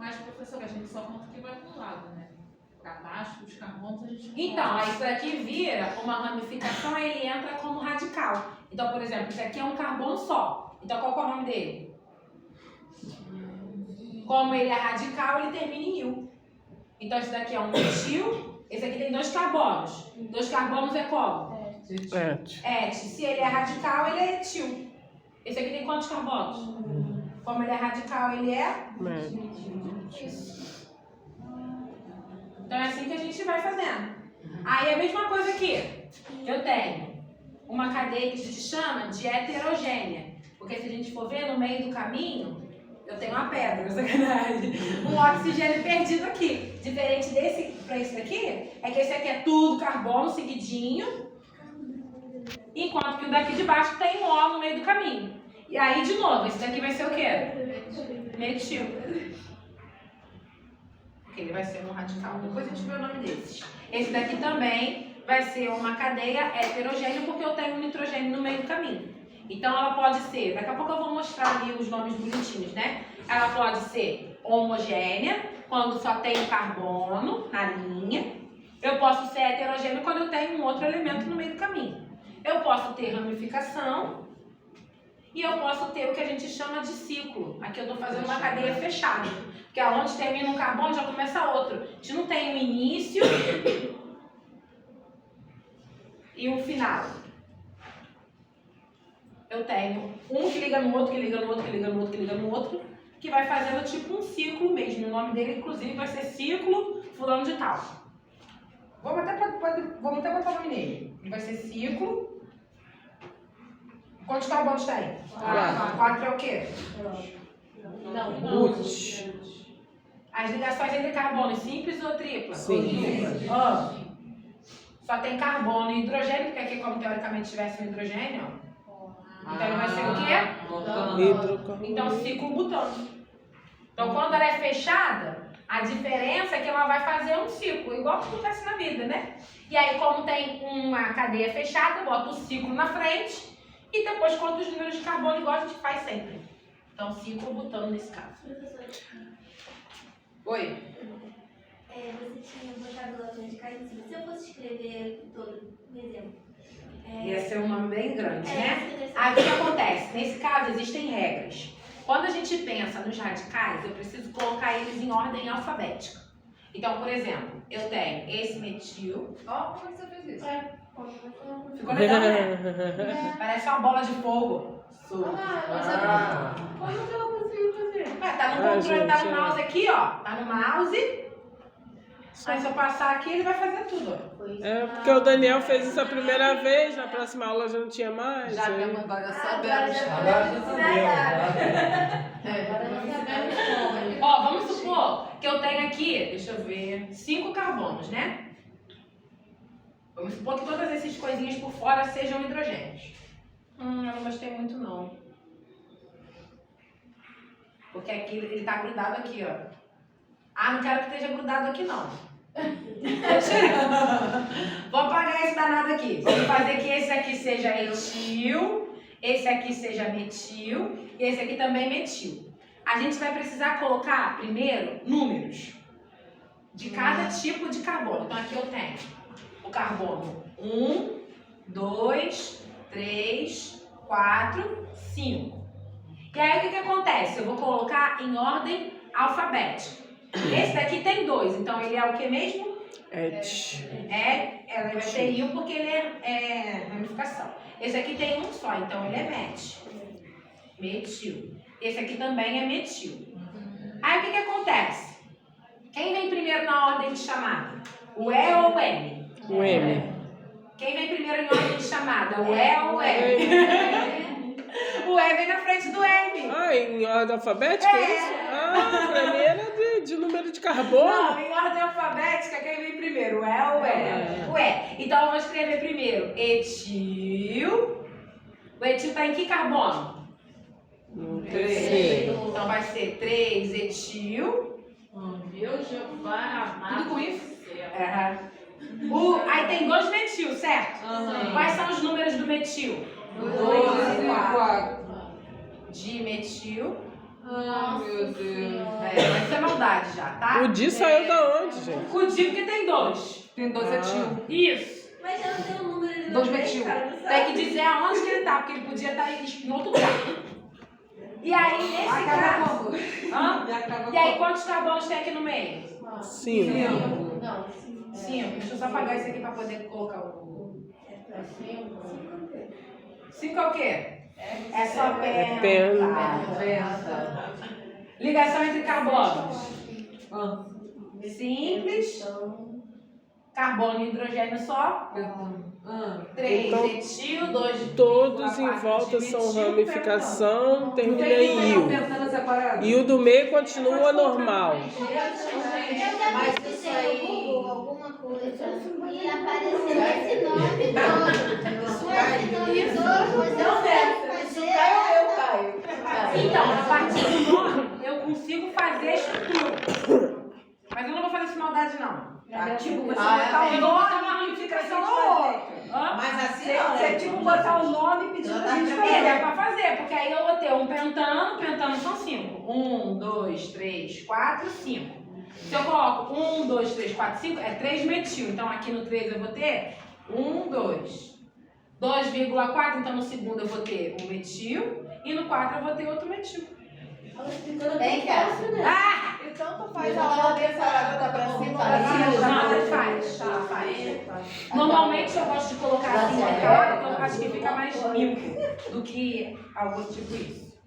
Mas, professor, a gente só conta que vai pro lado, né? Para baixo, os carbonos a gente não Então, pode. aí isso aqui vira uma ramificação e ele entra como radical. Então, por exemplo, isso aqui é um carbono só. Então, qual que é o nome dele? Como ele é radical, ele termina em il. Então, esse daqui é um metil. Esse aqui tem 2 carbonos. 2 carbonos é como? Et. Se ele é radical, ele é etil. Esse aqui tem quantos carbonos? Como ele é radical, ele é? Isso. Então é assim que a gente vai fazendo. Aí a mesma coisa aqui. Eu tenho uma cadeia que a gente chama de heterogênea. Porque se a gente for ver no meio do caminho, eu tenho uma pedra, sacanagem. Um oxigênio perdido aqui. Diferente desse para esse daqui, é que esse aqui é tudo carbono seguidinho. Enquanto que o daqui de baixo tem um O no meio do caminho. E aí, de novo, esse daqui vai ser o quê? Metil. Porque ele vai ser um radical. Depois a gente vê o nome desses. Esse daqui também vai ser uma cadeia heterogênea, porque eu tenho um nitrogênio no meio do caminho. Então, ela pode ser... Daqui a pouco eu vou mostrar ali os nomes bonitinhos, né? Ela pode ser homogênea, quando só tem carbono na linha. Eu posso ser heterogêneo quando eu tenho um outro elemento no meio do caminho. Eu posso ter ramificação e eu posso ter o que a gente chama de ciclo. Aqui eu estou fazendo uma cadeia fechada, porque aonde termina um carbono já começa outro. A gente não tem um início e um final. Eu tenho um que liga no outro, que liga no outro, que liga no outro, que liga no outro, que vai fazendo tipo um ciclo mesmo. O nome dele, inclusive, vai ser ciclo fulano de tal. Vamos até botar o nome nele. Ele vai ser ciclo. Quantos carbonos tem? 4 é o quê? Não. As ligações entre carbonos simples ou triplas? Sim. Só tem carbono e hidrogênio, porque aqui como teoricamente tivesse um hidrogênio, então ele vai ser o quê? Então ciclo butano. Então quando ela é fechada, a diferença é que ela vai fazer um ciclo, igual que acontece na vida, né? E aí como tem uma cadeia fechada, bota o ciclo na frente e depois conta os números de carbono igual a gente faz sempre. Então ciclo butano nesse caso. Oi? Você tinha botado lá de casa, se eu fosse escrever todo um exemplo. Ia ser um nome bem grande, né? Aí o que acontece? Nesse caso existem regras. Quando a gente pensa nos radicais, eu preciso colocar eles em ordem alfabética. Então, por exemplo, eu tenho esse metil. Ó, como é que você fez isso? Ficou legal, né? Parece uma bola de fogo. Como que ela conseguiu fazer? Tá no controle, tá no mouse aqui, ó. Tá no mouse. Aí se eu passar aqui, ele vai fazer tudo, ó. É, porque o Daniel fez isso a primeira vez, na próxima aula já não tinha mais. Já aí. temos agora Agora sabemos. Ó, vamos supor que eu tenho aqui, deixa eu ver, 5 carbonos, né? Vamos supor que todas essas coisinhas por fora sejam hidrogênios. Eu não gostei muito, não. Porque aqui ele tá grudado aqui, ó. Não quero que esteja grudado aqui, não. Vou apagar esse danado aqui. Vamos fazer que esse aqui seja etil, esse aqui seja metil e esse aqui também metil. A gente vai precisar colocar primeiro números de cada tipo de carbono. Então aqui eu tenho o carbono 1, 2, 3, 4, 5. E aí o que acontece? Eu vou colocar em ordem alfabética. Esse daqui tem 2, então ele é o que mesmo? Ela vai ter il porque ele é ramificação. Esse aqui tem um só, então ele é metil. Esse aqui também é metil. Aí o que acontece? Quem vem primeiro na ordem de chamada? O E ou o M? O M. Quem vem primeiro em ordem de chamada? O E ou o M? O E vem na frente do M. Em ordem alfabética é isso? Pra mim era de número de carbono. Não, em ordem alfabética, quem vem primeiro? O E ou o M? O E. Então eu vou escrever primeiro etil. O etil tá em que carbono? 3. Então vai ser 3 etil. Meu Jeová amado. Tudo com isso? Aí tem 2 metil, certo? Quais são os números do metil? 2 e 4. Dimetil. Meu Deus. Vai ser uma unidades já, tá? O Di saiu da onde, gente? O Di porque tem 2. Tem 2 etil. Isso. Mas eu não tenho o número ali 2 no meio, metil. cara, não Tem sabe? que dizer aonde que ele tá, porque ele podia estar em outro lugar. E aí, nesse Acaba caso... como? Hã? E acaba E aí, como? quantos carbonos tem aqui no meio? 5. Não, 5. Deixa eu só apagar isso aqui pra poder colocar o... 5 é o quê? É só penta. penta. Ligação entre carbonos. Ah. Simples. Carbono e hidrogênio só. 3 Então, etil, 2 Todos em volta são ramificação, termina em IU. Pentano separado. E o do meio continua normal. Eu já pesquisei no Google alguma coisa e apareceu esse nome todo. Esse nome todo, você consegue fazer. Então, a partir do nome, eu consigo fazer a estrutura. Mas eu não vou fazer essa maldade, não. Tá, tipo, você botar botar o nome, uma ramificação ou outra. Hã? Mas assim Você é tipo botar o nome e pedir pra gente É, fazer. dá pra fazer, porque aí eu vou ter um pentano, pentano são 5. 1, 2, 3, 4, 5. Se eu coloco 1, 2, 3, 4, 5, é 3 metil. Então aqui no 3 eu vou ter 1, 2. 2,4, então no segundo eu vou ter um metil. E no 4 eu vou ter outro metil. Bem fácil, né? Ah! Então tu faz a ordem essa tá pra cima, pra Não, ela cima. faz. Normalmente eu gosto de colocar assim melhor, porque eu acho que fica mais limpo do que algo tipo isso.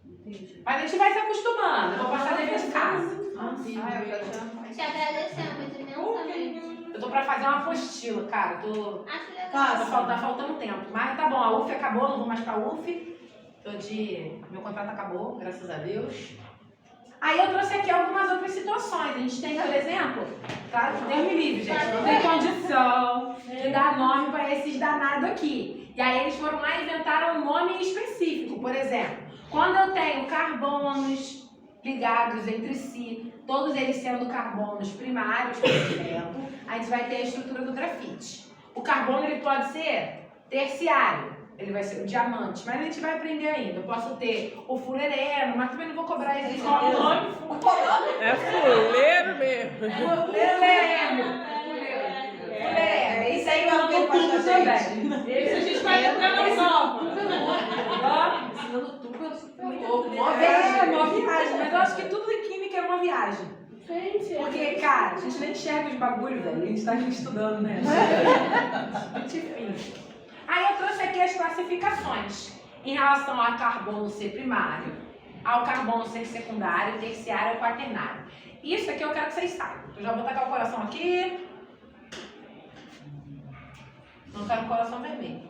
Mas a gente vai se acostumando, eu vou passar dever de casa. Te agradecemos imensamente. Eu tô pra fazer uma apostila, cara. Acho legal. Tá faltando tempo. Mas tá bom, a UF acabou, não vou mais pra UF. Meu contrato acabou, graças a Deus. Aí eu trouxe aqui algumas outras situações. A gente tem, por exemplo, claro que Deus me livre, gente. Não tem condição de dar nome para esses danados aqui. E aí eles foram lá e inventaram um nome específico. Por exemplo, quando eu tenho carbonos ligados entre si, todos eles sendo carbonos primários, por exemplo, a gente vai ter a estrutura do grafite. O carbono ele pode ser terciário. Ele vai ser o diamante, mas a gente vai aprender ainda. Eu posso ter o fulereno, mas também não vou cobrar esse qual o nome. É fuleiro mesmo. Fulereno. Fulereno. Isso aí vai ter tudo também. Esse a gente vai entrar no nome. Ensinando tudo é super Uma viagem. Mas eu acho que tudo em química é uma viagem. Porque, cara, a gente nem enxerga os bagulhos, velho. A gente tá aqui estudando, né? Enfim. Aí eu trouxe aqui as classificações em relação ao carbono ser primário, ao carbono ser secundário, terciário e quaternário. Isso aqui eu quero que vocês saibam. Eu já vou tacar o coração aqui. Não quero o coração vermelho.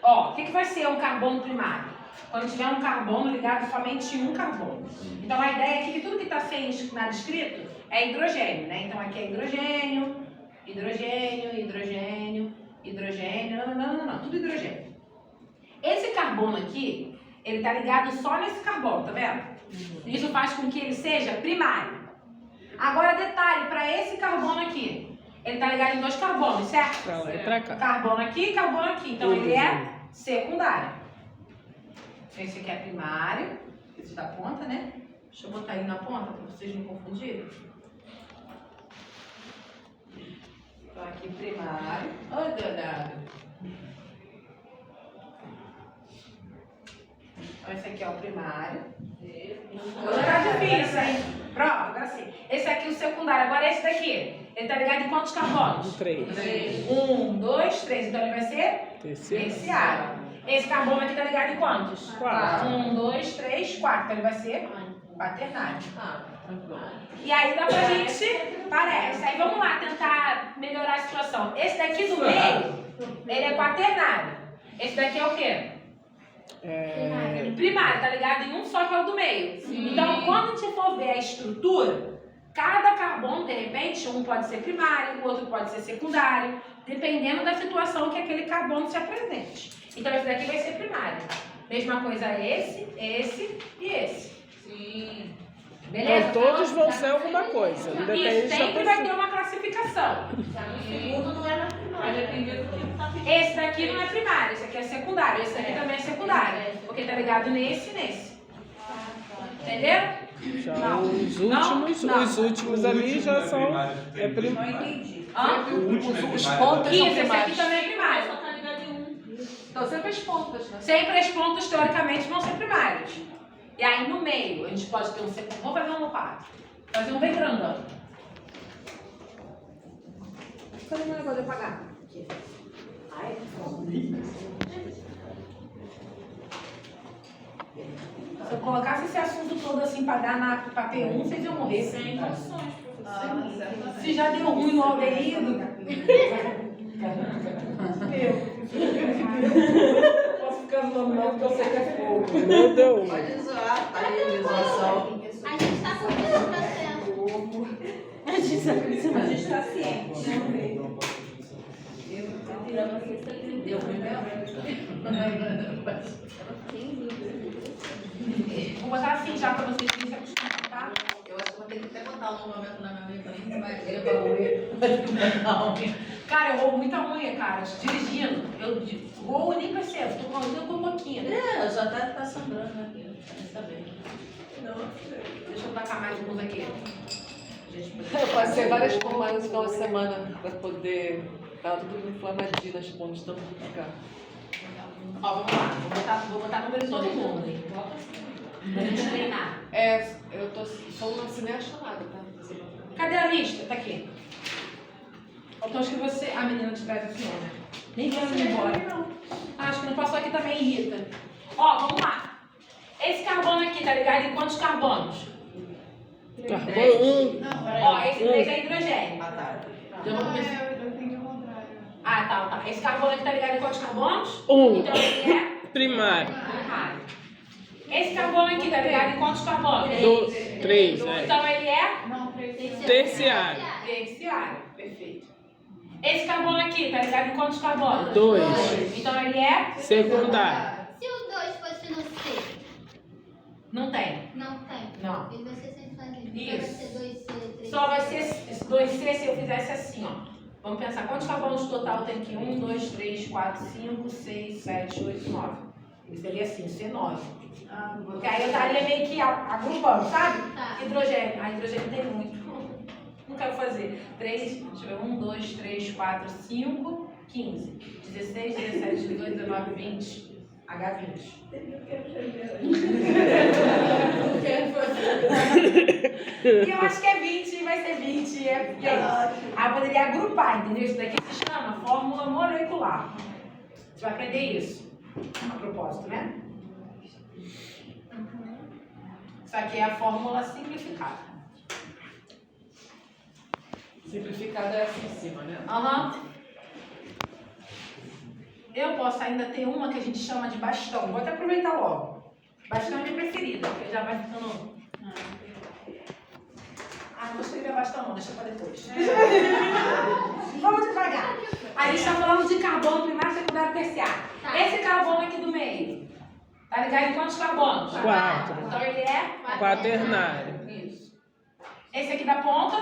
Ó, o que vai ser um carbono primário? Quando tiver um carbono ligado somente em um carbono. Então a ideia é que tudo que está sem nada escrito é hidrogênio, né? Então aqui é hidrogênio, hidrogênio, hidrogênio, hidrogênio, não, tudo hidrogênio. Esse carbono aqui, ele está ligado só nesse carbono, tá vendo? Isso faz com que ele seja primário. Agora detalhe, para esse carbono aqui, ele está ligado em 2 carbonos, certo? Pra lá e pra cá. Carbono aqui e carbono aqui. Então ele é secundário. Esse aqui é primário, esse da ponta, né? Deixa eu botar ele na ponta para vocês não confundirem. Então aqui primário. Ai, danado. Então esse aqui é o primário. Hoje tá difícil, hein? Pronto, agora sim. Esse aqui é o secundário. Agora esse daqui, ele tá ligado em quantos carbonos? 3. 1, 2, 3. Então ele vai ser terciário. Esse carbono aqui tá ligado em quantos? 4. 1, 2, 3, 4. Então ele vai ser quaternário. E aí dá pra gente... Parece. Aí vamos lá tentar melhorar a situação. Esse daqui do meio, ele é quaternário. Esse daqui é o quê? Primário, tá ligado em um só que é o do meio. Então quando a gente for ver a estrutura, cada carbono, de repente, um pode ser primário, o outro pode ser secundário, dependendo da situação que aquele carbono se apresente. Então esse daqui vai ser primário. Mesma coisa esse e esse. Sim. Beleza? Então todos vão ser alguma coisa. Isso, Independente da sempre vai ter pessoa. uma classificação. O segundo não é na primária. Vai depender do que tá pedindo. Esse daqui não é primário, esse aqui é secundário. Esse daqui também é secundário. Porque tá ligado nesse e nesse. Entenderam? Já Não. os Não, últimos, não. os últimos ali já são. É Não primário. entendi. Hã? Os pontas Isso, são esse aqui primários. também é primário. Só tá ligado em um. Então sempre as pontas, né? Sempre as pontas, teoricamente, vão ser primários. E aí, no meio, a gente pode ter um secundário. Vamos fazer um no 4. Fazer um bem grandão. Cadê o negócio de apagar? Aqui. Ai, se eu colocasse esse assunto todo assim pra dar pra P1, vocês iam morrer. Sem condições, professor. Se já deu ruim no aldeído. Posso ficar zoando não, porque eu sei que é fogo. Não deu. Pode zoar, tá aí, zoação. A gente tá com esse processo. A gente tá ciente. Deu ruim mesmo? Vou botar assim já pra vocês se acostumar, tá? Eu acho que vou ter que até botar um momento na minha vida também, que vai ter pra roer. Cara, eu roubo muita unha, cara. Dirigindo. Eu vou e nem percebo. Tô com a unha com boquinha. É, já tá sangrando aqui, não quero saber. Deixa eu tacar mais uns aqui. Gente, Eu passei várias pomadas no final de semana pra poder. Tava tudo inflamadinho nas pontas, tanto que ficar. Ó, vamos lá. Vou botar número de todo mundo, hein? Pra gente treinar. Eu tô só não assinei a chamada, tá? Cadê a lista? Tá aqui. Então acho que você. A menina de trás assinou, né? Nem quero ir embora. Acho que não passou aqui também, Rita. Ó, vamos lá. Esse carbono aqui, tá ligado em quantos carbonos? Carbono 1. Ó, esse 3 é hidrogênio. Ah, tá. Eu vou começar. Eu entendi o contrário. Ah, tá. Esse carbono aqui tá ligado em quantos carbonos? 1. Então ele é Primário. primário. Esse carbono aqui tá ligado em quantos carbonos? 3. Então ele é Terciário. terciário. Perfeito. Esse carbono aqui tá ligado em quantos carbonos? 2. Então ele é? Secundário. Se o 2 fosse no C, Não tem. não tem. Não. Ele vai ser sempre fazendo. Isso. Vai ser 2C, 3C. Só vai ser esse 2C se eu fizesse assim, ó. Vamos pensar, quantos carbonos total tem aqui? 1, 2, 3, 4, 5, 6, 7, 8, 9. Ele seria assim, C9. Porque aí eu estaria meio que agrupando, sabe? Tá. Hidrogênio. Ah, hidrogênio tem muito. Não quero fazer. 3, deixa eu ver, 1, 2, 3, 4, 5, 15. 16, 17, 18, 19, 20. H20. E eu acho que é 20, vai ser 20, é porque é isso. Aí eu poderia agrupar, entendeu? Isso daqui se chama fórmula molecular. Você vai aprender isso. A propósito, né? Isso aqui é a fórmula simplificada. Simplificada é assim em cima, né? Aham. Eu posso ainda ter uma que a gente chama de bastão. Vou até aproveitar logo. Bastão é minha preferida, porque já vai ficando. Ah, não vou escrever bastão, não, deixa pra depois. Vamos devagar. A gente está falando de carbono primário, secundário, terciário. Tá. Esse carbono aqui do meio, tá ligado em quantos carbonos? 4. Então ele é? Quaternário. Isso. Esse aqui da ponta?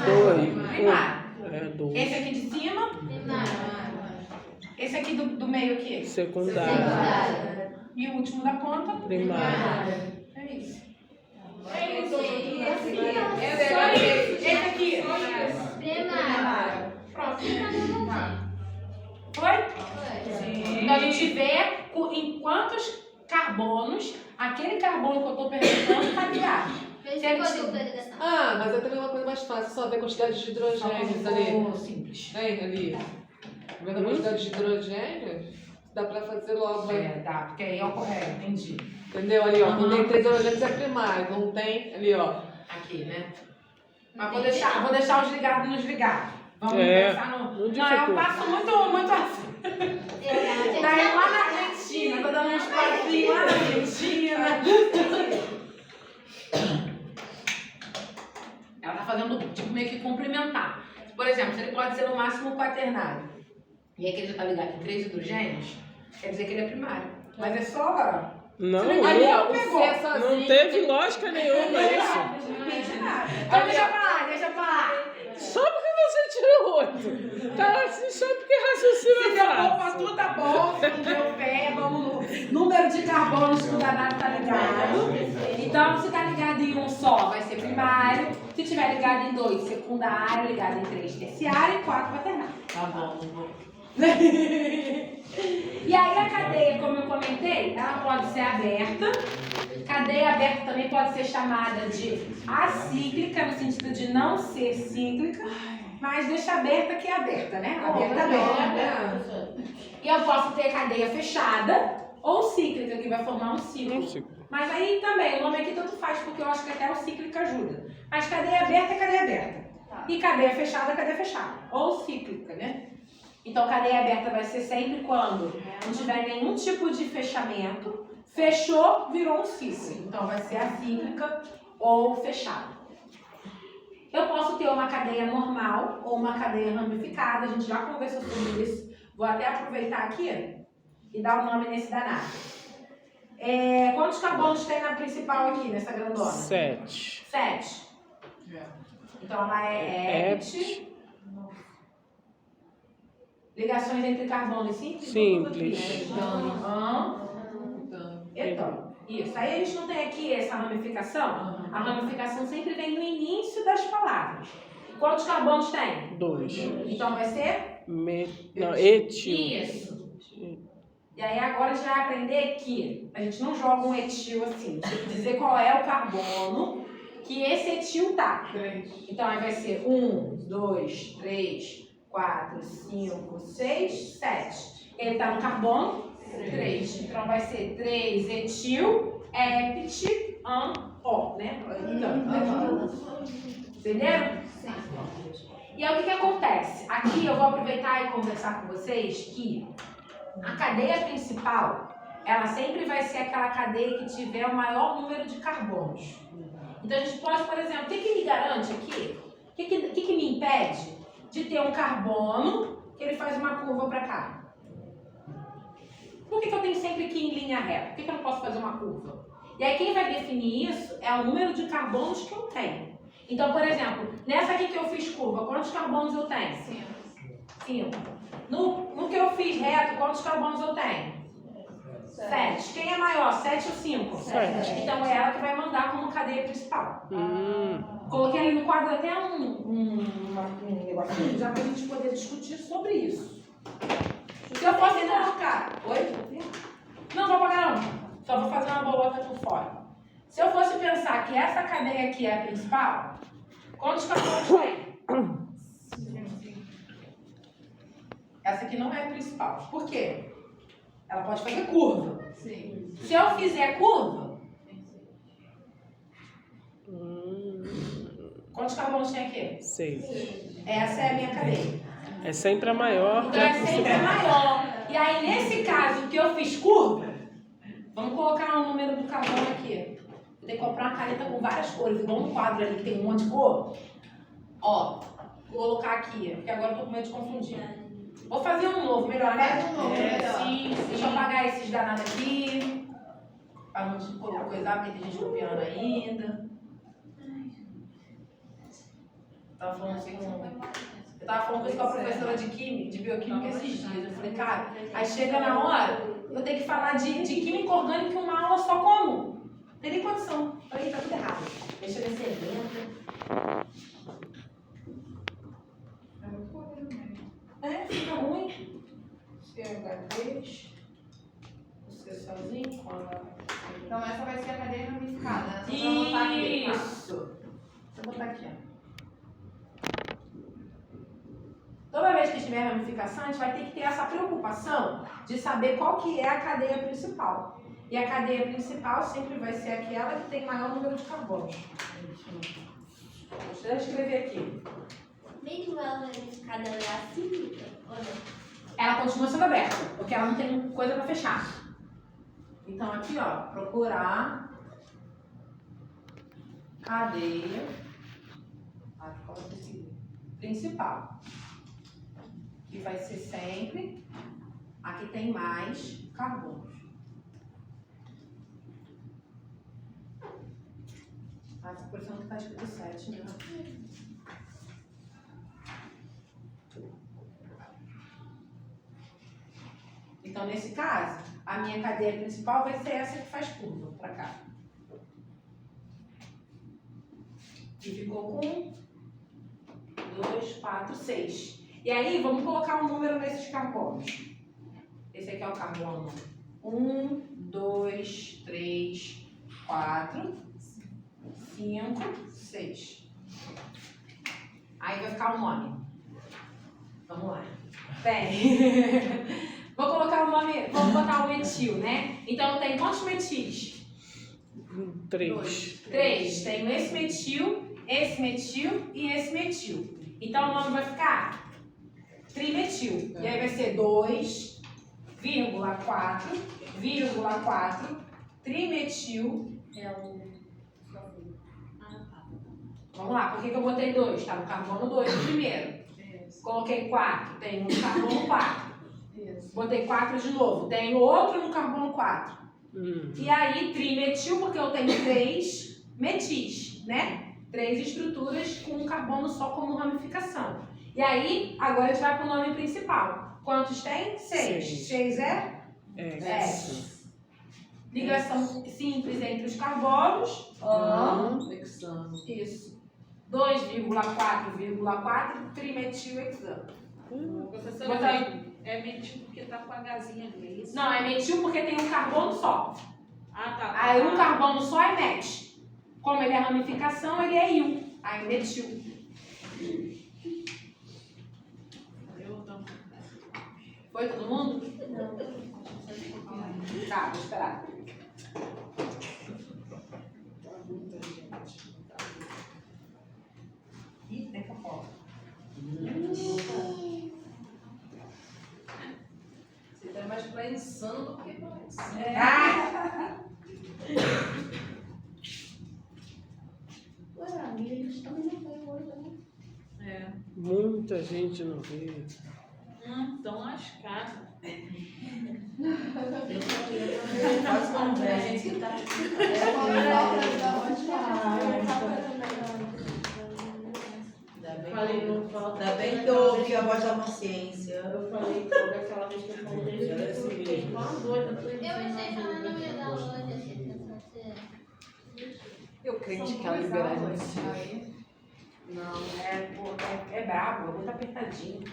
2. Primário. É 2. Esse aqui de cima? Primário. Esse aqui do meio aqui? Secundário. Secundário. E o último da ponta? Primário. É isso. É isso. Esse aqui? Primário. Pronto. Tá. Foi? Então a gente vê em quantos carbonos aquele carbono que eu estou perguntando está ligado. Fez ficou dúvida dessa. Ah, mas é também uma coisa mais fácil, só ver a quantidade de hidrogênios ali. Simples. Tem ali. Vendo a quantidade de hidrogênios, dá pra fazer logo. É, dá, porque aí é o correto, entendi. Entendeu? Ali, ó. Não tem 3 hidrogênios é primário, não tem ali, ó. Aqui, né? Mas vou deixar os ligados nos ligados. Vamos É, pensar no. não Não, é um dificulta. passo muito assim. Tá indo lá na Argentina, tô dando uns passinhos lá na Argentina. Ela tá fazendo, tipo, meio que complementar. Por exemplo, se ele pode ser no máximo quaternário, e aqui ele já tá ligado em 3 hidrogênios, quer dizer que ele é primário. Mas é só... Não, Ali, ó, não, o C é sozinho. não teve lógica nenhuma isso. Então deixa pra lá. Só porque você tirou 8. Tá assim só porque raciocina Se deu bom pra fácil. tu, tá bom. Se não deu pé, vamos no número de carbonos que o danado tá ligado. Então, se tá ligado em um só, vai ser primário. Se tiver ligado em 2, secundário. Ligado em 3, terciário. E 4, quaternário. Tá bom, não vou. E aí a cadeia, como eu comentei, ela pode ser aberta. Cadeia aberta também pode ser chamada de acíclica, no sentido de não ser cíclica, mas deixa aberta que é aberta, né? Aberta, aberta. E eu posso ter cadeia fechada ou cíclica, que vai formar um ciclo. Mas aí também, o nome aqui tanto faz, porque eu acho que até o cíclico ajuda. Mas cadeia aberta é cadeia aberta. E cadeia fechada é cadeia fechada. Ou cíclica, né? Então, cadeia aberta vai ser sempre quando não tiver nenhum tipo de fechamento. Fechou, virou um ciclo. Então, vai ser acíclica ou fechada. Eu posso ter uma cadeia normal ou uma cadeia ramificada. A gente já conversou sobre isso. Vou até aproveitar aqui e dar o nome nesse danado. Quantos carbonos tem na principal aqui, nessa grandona? 7. 7. Então, ela é et. Ligações entre carbonos simples? Simples. Etano. Isso. Aí a gente não tem aqui essa ramificação. A ramificação sempre vem no início das palavras. Quantos carbonos tem? 2. Então vai ser? Não, etil. Isso. E aí agora a gente vai aprender que a gente não joga um etil assim. Tem que dizer qual é o carbono que esse etil tá. Então aí vai ser 1, 2, 3, 4, 5, 6, 7. Ele está no carbono 3. Então vai ser 3 etil, ept, O, né? Entenderam? Sim. E aí o que acontece? Aqui eu vou aproveitar e conversar com vocês que a cadeia principal, ela sempre vai ser aquela cadeia que tiver o maior número de carbonos. Então a gente pode, por exemplo, o que me garante aqui? O que me impede de ter um carbono que ele faz uma curva para cá? Por que eu tenho sempre que ir em linha reta? Por que eu não posso fazer uma curva? E aí quem vai definir isso é o número de carbonos que eu tenho. Então, por exemplo, nessa aqui que eu fiz curva, quantos carbonos eu tenho? 5. No que eu fiz reto, quantos carbonos eu tenho? 7. Quem é maior, 7 ou 5? 7. Então é ela que vai mandar como cadeia principal. Coloquei ali no quadro até um negocinho já para a gente poder discutir sobre isso. Se eu fosse colocar... Oi? Não vou apagar não. Só vou fazer uma bolota por fora. Se eu fosse pensar que essa cadeia aqui é a principal, quantos carbonos tem? Essa aqui não é a principal. Por quê? Ela pode fazer curva. Sim. Se eu fizer curva, quantos carbonos tem aqui? 6. Essa é a minha cadeia. É sempre a maior. Então é sempre a maior. E aí, nesse caso que eu fiz curva, vamos colocar um número do carbono aqui. Vou ter que comprar uma caneta com várias cores, igual no quadro ali que tem um monte de cor. Ó, vou colocar aqui, porque agora eu tô com medo de confundir. Vou fazer um novo, melhor, né? Faz um novo, melhor. Sim. Deixa eu apagar esses danados aqui. Pra não coisar, porque tem gente copiando ainda. Tava falando assim eu tava falando isso com a professora de bioquímica esses dias. Eu falei, cara, aí chega na hora, eu tenho que falar de química orgânica em uma aula só como? Não tem nem condição. Eu falei, tá tudo errado. Deixa eu ver se é lento. Fica ruim. CH3. Você sozinho com a... Então essa vai ser a cadeia ramificada, né? Só pra botar aqui, tá? Isso. Deixa eu botar aqui, ó. Toda vez que tiver ramificação, a gente vai ter que ter essa preocupação de saber qual que é a cadeia principal. E a cadeia principal sempre vai ser aquela que tem maior número de carbonos. Deixa eu escrever aqui. Mesmo ela ramificada, ela é acíclica? Ou não? Ela continua sendo aberta, porque ela não tem coisa para fechar. Então aqui, ó, procurar cadeia principal. Que vai ser sempre a que tem mais carbonos. Tá parecendo que tá escrito 7, né? nesse caso, a minha cadeia principal vai ser essa que faz curva para cá. E ficou com 2, 4, 6. E aí, vamos colocar um número nesses carbonos. Esse aqui é o carbono 1, 2, 3, 4, 5, 6. Aí vai ficar o nome. Vamos lá. Bem, vou colocar o nome, vamos botar o metil, né? Então tem quantos metis? 3. 3. Tenho esse metil e esse metil. Então o nome vai ficar trimetil. E aí vai ser 2,4 trimetil. Vamos lá, por que eu botei 2? Tá no carbono 2 no primeiro. Coloquei 4, tem um no carbono 4. Botei 4 de novo, tenho outro no carbono 4. E aí, trimetil, porque eu tenho 3 metis, né? 3 estruturas com um carbono só como ramificação. E aí, agora a gente vai para o nome principal. Quantos tem? 6. 6 é? Ligação simples entre os carbonos. Isso. 2,4,4 trimetilhexano. Professora, é metil porque tá com a gazinha ali. Não, é metil porque tem um carbono só. Ah, tá. Aí um carbono só é met. Como ele é ramificação, ele é il. Aí metil. Foi todo mundo? Não. Tá, vou esperar. Ih, tem fofoca. Você tá mais pra insano do que pra insano. Ué, amiga, eles também não veio hoje, né? É. Muita gente não veio. Tão lascado. Faz conversa, gente que tá. Ainda bem que eu ouvi a voz da consciência. Eu falei daquela vez que eu falei, eu fiquei uma doida. Eu achei que ela não ia dar hoje, achei que ia ser. Eu crente que ela liberar a gente. Não, é brabo, é muito apertadinho.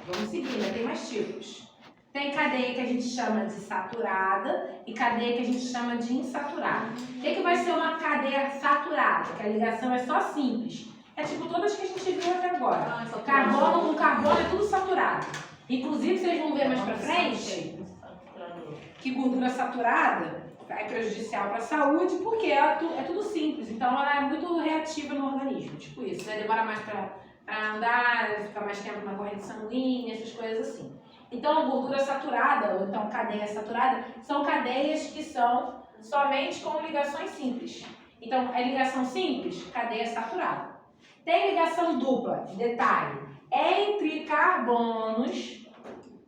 Vamos seguir, né? Tem mais tipos. Tem cadeia que a gente chama de saturada e cadeia que a gente chama de insaturada. O que vai ser uma cadeia saturada? Que a ligação é só simples. É tipo todas que a gente viu até agora. Carbono com carbono é tudo saturado. Inclusive, vocês vão ver mais pra frente que gordura saturada é prejudicial para a saúde porque é tudo simples. Então, ela é muito reativa no organismo. Tipo isso, né? Demora mais para andar, fica mais tempo na corrente sanguínea, essas coisas assim. Então, a gordura saturada, ou então cadeia saturada, são cadeias que são somente com ligações simples. Então, é ligação simples, cadeia saturada. Tem ligação dupla, detalhe, entre carbonos.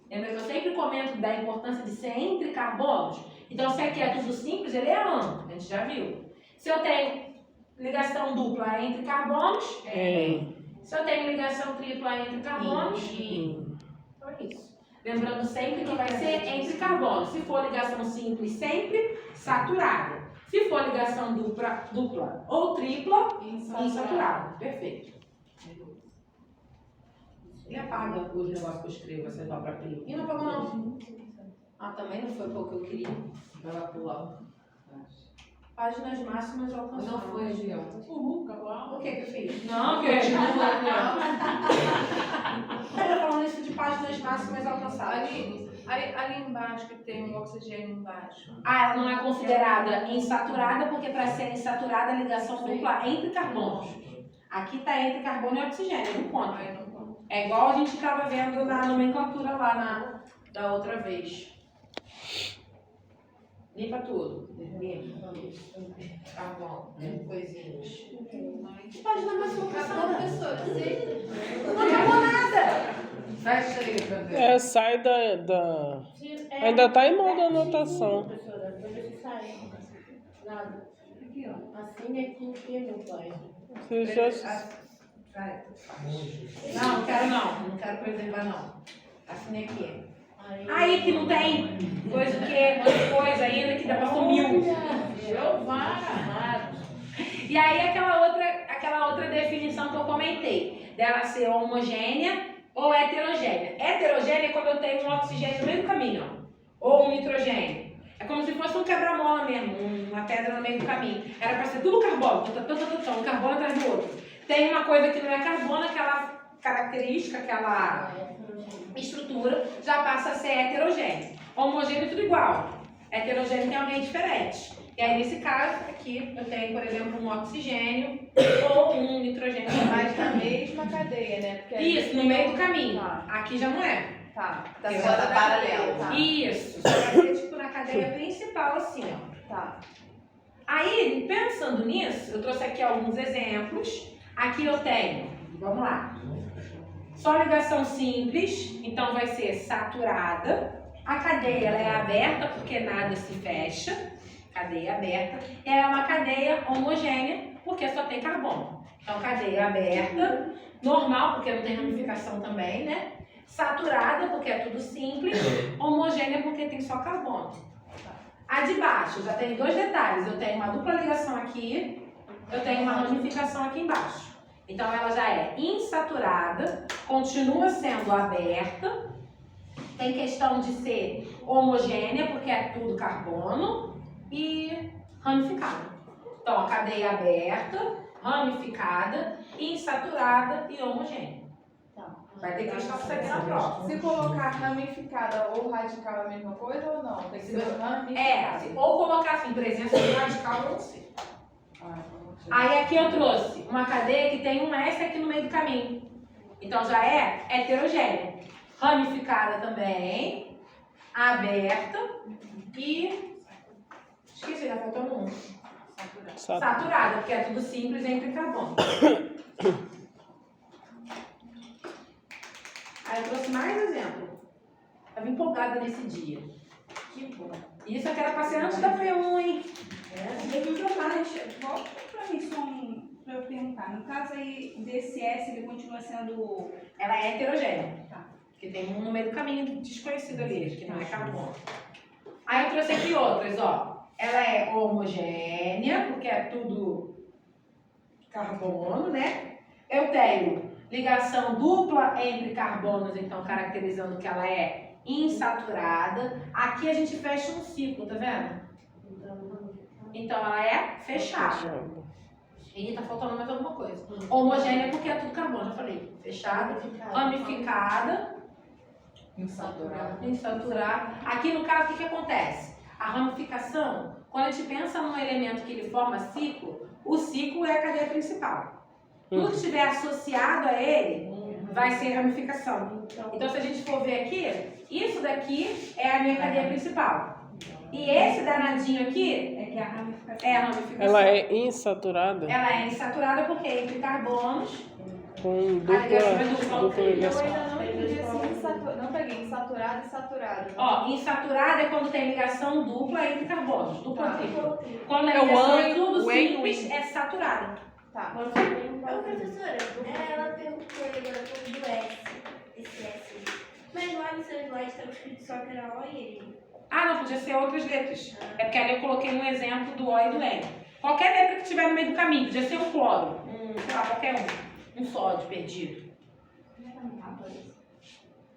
Lembra que eu sempre comento da importância de ser entre carbonos? Então, se aqui é tudo simples, ele é amplo, a gente já viu. Se eu tenho ligação dupla entre carbonos, se eu tenho ligação tripla entre carbonos, então é isso. Lembrando sempre que vai ser entre carbonos. Se for ligação simples, sempre saturada. Se for ligação dupla ou tripla, insaturada. Perfeito. Ele apaga os negócios que eu escrevo, essa dobra prima. E não apagou não. Ah, também não foi o que eu queria. Vai lá pro lado. Páginas máximas alcançadas. Não foi, Gil. O que eu fiz? Não, que eu tinha Era falando isso de páginas máximas alcançadas. Ali embaixo, que tem um oxigênio embaixo. Ah, ela não é considerada insaturada, porque para ser insaturada, a ligação dupla é entre carbonos. Aqui está entre carbono e oxigênio, não conta. É igual a gente estava vendo na nomenclatura lá da outra vez. Limpa tudo. Limpa. Carbono, coisinhas. Que página máxima alcançada? Professora, você... Não acabou nada. Fecha aí pra ver. Sai da... Ainda tá em modo anotação. Professora, pra ver se sai. Nada. Aqui, ó. Assim é que o que, meu pai? Você já... Vai, não, quero não. Não quero preservar, não. Assinei aqui. Aí que não tem coisa coisa ainda que dá pra sumiu. Jeová amado. E aí aquela outra definição que eu comentei, dela ser homogênea ou heterogênea. Heterogênea é quando eu tenho um oxigênio no meio do caminho, ó, ou um nitrogênio. É como se fosse um quebra-mola mesmo, uma pedra no meio do caminho. Era para ser tudo carbono, um carbono atrás do outro. Tem uma coisa que não é carbono, aquela característica, aquela estrutura, já passa a ser heterogêneo. Homogêneo tudo igual. Heterogêneo tem alguém diferente. E aí, nesse caso, aqui eu tenho, por exemplo, um oxigênio ou um nitrogênio. Mas na mesma cadeia, né? Porque Isso, no meio do caminho. Tá. Aqui já não é. Tá. Tá Fora só da tá paralelo. cadeia, tá. Isso. Só vai ser tipo na cadeia principal, assim, ó. Tá. Aí, pensando nisso, eu trouxe aqui alguns exemplos. Aqui eu tenho, vamos lá. Só ligação simples, então vai ser saturada. A cadeia ela é aberta porque nada se fecha. Cadeia aberta. Ela é uma cadeia homogênea porque só tem carbono. Então, cadeia aberta, normal porque não tem ramificação também, né? Saturada porque é tudo simples, homogênea porque tem só carbono. A de baixo já tem dois detalhes. Eu tenho uma dupla ligação aqui, eu tenho uma ramificação aqui embaixo. Então, ela já é insaturada, continua sendo aberta, tem questão de ser homogênea, porque é tudo carbono, e ramificada. Então, a cadeia aberta, ramificada, insaturada e homogênea. Vai ter questão pra você aqui na prova. Se colocar ramificada ou radical é a mesma coisa ou não? Tem que ser ramificada. Ou colocar assim, presença de radical ou não sei. Aí aqui eu trouxe uma cadeia que tem um S aqui no meio do caminho. Então já é heterogênea. Ramificada também, aberta e... esqueci, já faltou um. Saturada, porque é tudo simples entre carbono. Aí eu trouxe mais exemplo. Estava empolgada nesse dia. Que bom. Isso aqui era pra ser antes da P1, hein? Volta pra mim só pra eu perguntar. No caso aí desse S, ele continua sendo... Ela é heterogênea. Tá. Porque tem um no meio do caminho desconhecido ali, que não é carbono. Aí eu trouxe aqui outras, ó. Ela é homogênea, porque é tudo carbono, né? Eu tenho ligação dupla entre carbonos, então caracterizando que ela é insaturada. Aqui a gente fecha um ciclo, tá vendo? Então ela é fechada. E tá faltando mais alguma coisa. Homogênea porque é tudo carbono, já falei. Fechada, ramificada, insaturada. Aqui no caso, o que acontece? A ramificação, quando a gente pensa num elemento que ele forma ciclo, o ciclo é a cadeia principal. Tudo que estiver associado a ele vai ser ramificação. Então, se a gente for ver aqui, isso daqui é a minha cadeia principal. E esse danadinho aqui É que é a ramificação. é a ramificação. Ela é insaturada Ela é insaturada porque é entre carbonos. com dupla Eu ligação. ainda não entendi assim, não peguei insaturado e saturado. Ó, insaturada é quando tem ligação dupla entre carbonos. Dupla tripla. Quando É é o ligação an- tudo o simples, é saturada. Tá. Ô, professora, ela perguntou agora sobre o S, esse S. Mas lá no seu slide estava escrito só que era O e N. Ah, não, podia ser outras letras. É porque ali eu coloquei um exemplo do O e do N. Qualquer letra que estiver no meio do caminho, podia ser um cloro, sei lá, qualquer um. Um sódio perdido.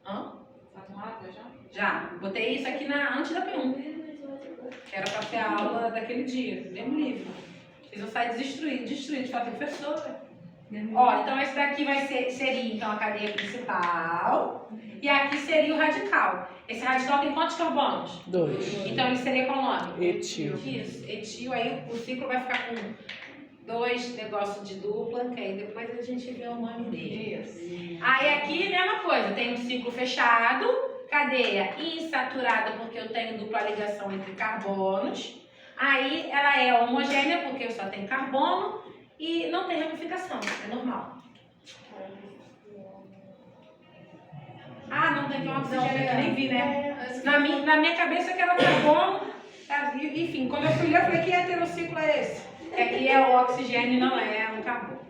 Hã? Tá com água já? Já. Botei isso aqui antes da P1. Que era pra ser a aula daquele dia. Mesmo livro. Fiz eu sair destruído. Falei, professora. Ó, então esse daqui seria então a cadeia principal. E aqui seria o radical. Esse radical tem quantos carbonos? 2. Então ele seria qual nome? Etil. Isso, etil. Aí o ciclo vai ficar com 2 negócios de dupla, que aí depois a gente vê o nome dele. Aí aqui, mesma coisa, tem um ciclo fechado, cadeia insaturada, porque eu tenho dupla ligação entre carbonos. Aí ela é homogênea, porque eu só tenho carbono, e não tem ramificação, é normal. Ah, não tem que um oxigênio aqui, nem vi, né? Na minha cabeça que era carbono, enfim, quando eu fui ler, eu falei, que heterociclo é esse? É que é o oxigênio, não é um carbono.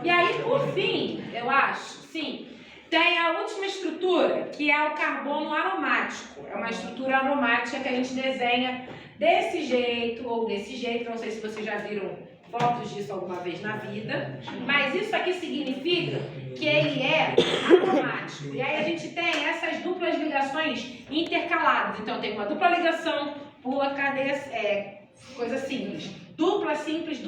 E aí, por fim, eu acho, sim, tem a última estrutura, que é o carbono aromático. É uma estrutura aromática que a gente desenha desse jeito ou desse jeito. Não sei se vocês já viram fotos disso alguma vez na vida. Mas isso aqui significa que ele é aromático. E aí a gente tem essas duplas ligações intercaladas. Então tem uma dupla ligação por cadeia, coisa simples. Dupla simples.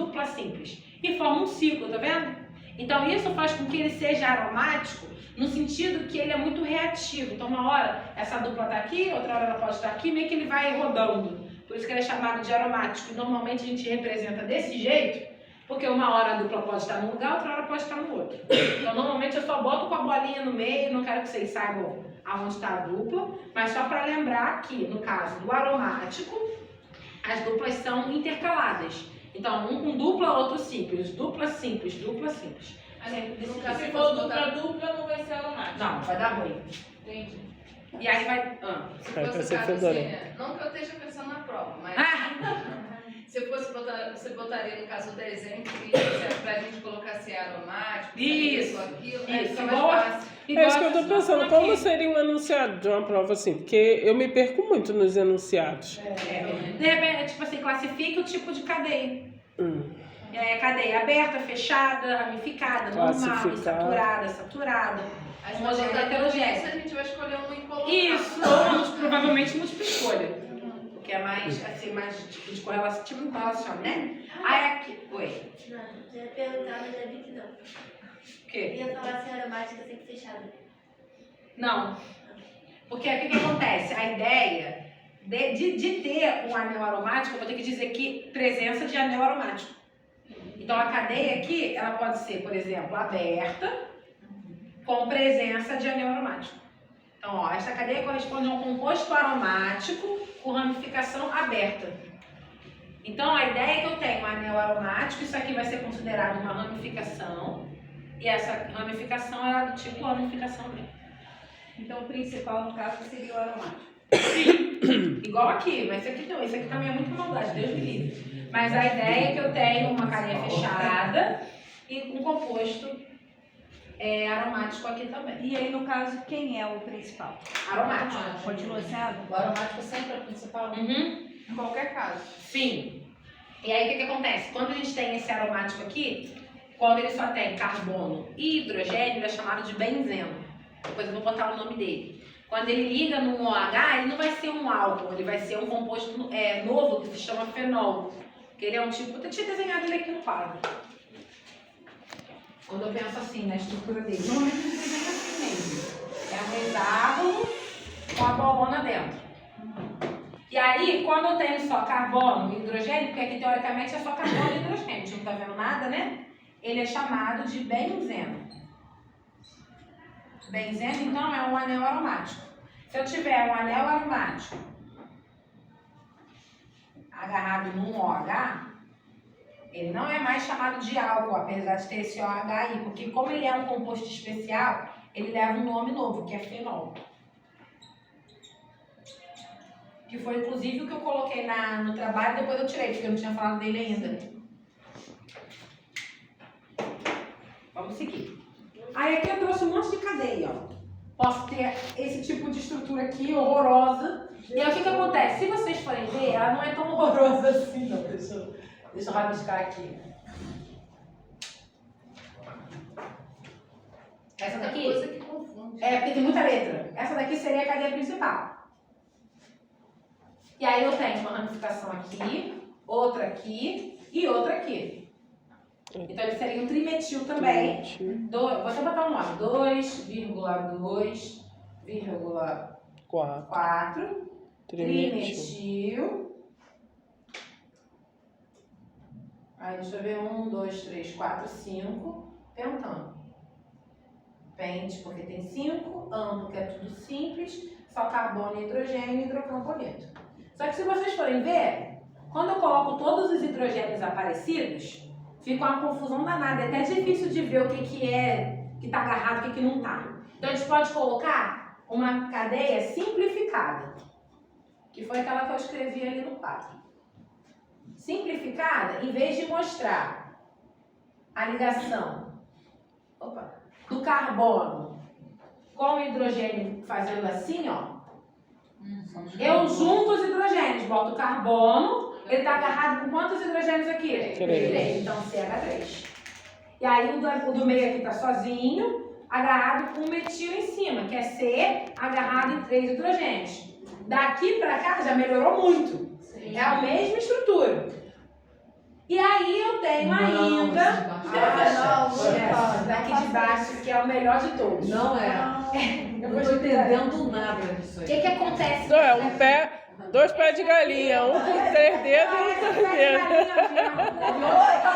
E forma um ciclo, tá vendo? Então isso faz com que ele seja aromático no sentido que ele é muito reativo. Então uma hora essa dupla está aqui, outra hora ela pode estar aqui, meio que ele vai rodando. Por isso que ele é chamado de aromático. E normalmente a gente representa desse jeito, porque uma hora a dupla pode estar num lugar, outra hora pode estar no outro. Então normalmente eu só boto com a bolinha no meio, não quero que vocês saibam aonde está a dupla, mas só para lembrar que no caso do aromático, as duplas são intercaladas. Então, um com dupla, outro simples. Dupla simples. No caso, se for dupla, não vai ser aromático. Não, vai dar ruim. Entendi. E aí vai... Se Vai fosse ser o caso fedorento. assim, não que eu esteja pensando na prova, mas se fosse você botaria no caso o desenho que pra gente colocar se é aromático, Isso, aquilo, isso, fica igual mais fácil. É isso que eu tô pensando, como aqui. seria um enunciado de uma prova assim? Porque eu me perco muito nos enunciados. De repente, tipo assim, classifique o tipo de cadeia. Cadeia aberta, fechada, ramificada, normal, Classificar. saturada. Aí se Homogênea, botar tudo heterogênea. isso, a gente vai escolher um e colocar. Isso, ou provavelmente múltipla escolha. Que é mais, assim, mais tipo de correlação, tipo correlação, né? Aí aqui, oi. Não, eu ia perguntar, mas já vi que não. O quê? Eu ia falar se aromática sempre fechada. Não. Porque o que acontece? A ideia de ter um anel aromático, eu vou ter que dizer que presença de anel aromático. Então a cadeia aqui, ela pode ser, por exemplo, aberta, com presença de anel aromático. Então, ó, esta cadeia corresponde a um composto aromático com ramificação aberta. Então, a ideia é que eu tenho um anel aromático, isso aqui vai ser considerado uma ramificação, e essa ramificação é do tipo ramificação aberta. Então o principal, no caso, seria o aromático. Sim, igual aqui, mas isso aqui também é muito maldade, Deus me livre. Mas a ideia é que eu tenho uma cadeia fechada e um composto aromático aqui também. E aí, no caso, quem é o principal? Aromático. Continua sendo? O aromático sempre é o principal. Uhum. Em qualquer caso. Sim. E aí o que acontece? Quando a gente tem esse aromático aqui, quando ele só tem carbono e hidrogênio, ele é chamado de benzeno. Depois eu vou botar o nome dele. Quando ele liga no OH, ele não vai ser um álcool, ele vai ser um composto novo que se chama fenol. Que ele é um tipo, eu tinha desenhado ele aqui no quadro. Quando eu penso assim, na estrutura dele, normalmente ele desenha assim mesmo. É um hexágono com a bolona dentro. E aí, quando eu tenho só carbono e hidrogênio, porque aqui teoricamente é só carbono e hidrogênio, a gente não tá vendo nada, né? Ele é chamado de benzeno. Benzeno, então, é um anel aromático. Se eu tiver um anel aromático agarrado num OH, ele não é mais chamado de álcool, apesar de ter esse OH aí, porque como ele é um composto especial, ele leva um nome novo, que é fenol. Que foi inclusive o que eu coloquei no trabalho, depois eu tirei, porque eu não tinha falado dele ainda. Vamos seguir. Aí aqui eu trouxe um monte de cadeia, ó. Posso ter esse tipo de estrutura aqui, horrorosa. E aí o que acontece? Se vocês forem ver, ela não é tão horrorosa assim, não. Deixa eu rabiscar aqui. Essa daqui... coisa que confunde. porque tem muita letra. Essa daqui seria a cadeia principal. E aí eu tenho uma ramificação aqui, outra aqui e outra aqui. Então ele seria um trimetil também. Vou até botar um nome. 2,2,4 trimetil. Aí deixa eu ver, 1, 2, 3, 4, 5, pentano. Pente porque tem 5, ano porque é tudo simples, só carbono, hidrogênio e hidrocarboneto. Só que se vocês forem ver, quando eu coloco todos os hidrogênios aparecidos, fica uma confusão danada, é até difícil de ver o que é que está agarrado e o que não está. Então a gente pode colocar uma cadeia simplificada, que foi aquela que eu escrevi ali no quadro. Simplificada, em vez de mostrar a ligação do carbono com o hidrogênio fazendo assim, ó. Eu junto os hidrogênios, boto o carbono, ele está agarrado com quantos hidrogênios aqui? 3. Então CH3. E aí o do meio aqui está sozinho, agarrado com o metil em cima, que é C agarrado em 3 hidrogênios. Daqui para cá já melhorou muito. É a mesma estrutura. E aí eu tenho ainda daqui de baixo, que é o melhor de todos. Não é. Eu não estou entendendo nada disso aí. O que acontece? Não, é um pé, 2 pés de galinha, um com 3 dedos e um com 2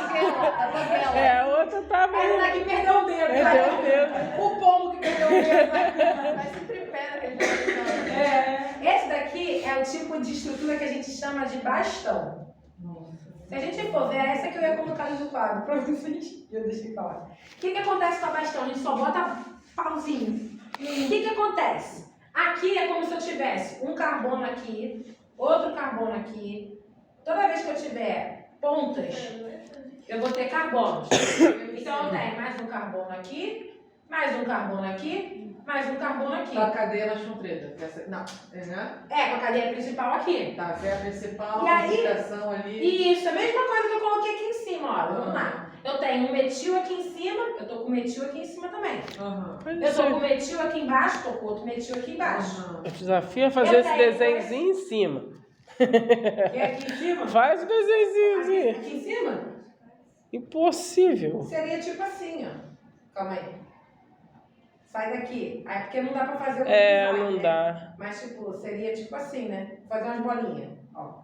dedos. É, a outra tá meio... Essa daqui perdeu o dedo. Perdeu o dedo. O pombo que perdeu o dedo. Mas se tripé naquele dedo. Esse daqui é o tipo de estrutura que a gente chama de bastão. Se a gente for ver, essa que eu ia colocar no quadro, pra vocês. Eu deixei falar. O que acontece com a bastão? A gente só bota pauzinho. O que acontece? Aqui é como se eu tivesse um carbono aqui, outro carbono aqui. Toda vez que eu tiver pontas, eu vou ter carbonos. Então eu tenho mais um carbono aqui, mais um carbono aqui, mais um carbono aqui. Tá, a cadeia na chumbreta. Não, é, né? É, com a cadeia principal aqui. Tá, a principal, E a aí, ligação ali. Isso, a mesma coisa que eu coloquei aqui em cima, ó. Vamos lá. Eu tenho um metil aqui em cima, eu tô com metil aqui em cima também. Eu tô com metil aqui embaixo, tô com outro metil aqui embaixo. O desafio é fazer esse desenhozinho em cima. E aqui em cima? Faz o desenhozinho. Aqui em cima? Impossível. Seria tipo assim, ó. Calma aí. Sai daqui. Aí porque não dá pra fazer o É, não né? dá. Mas tipo, seria tipo assim, né? Fazer umas bolinhas, ó.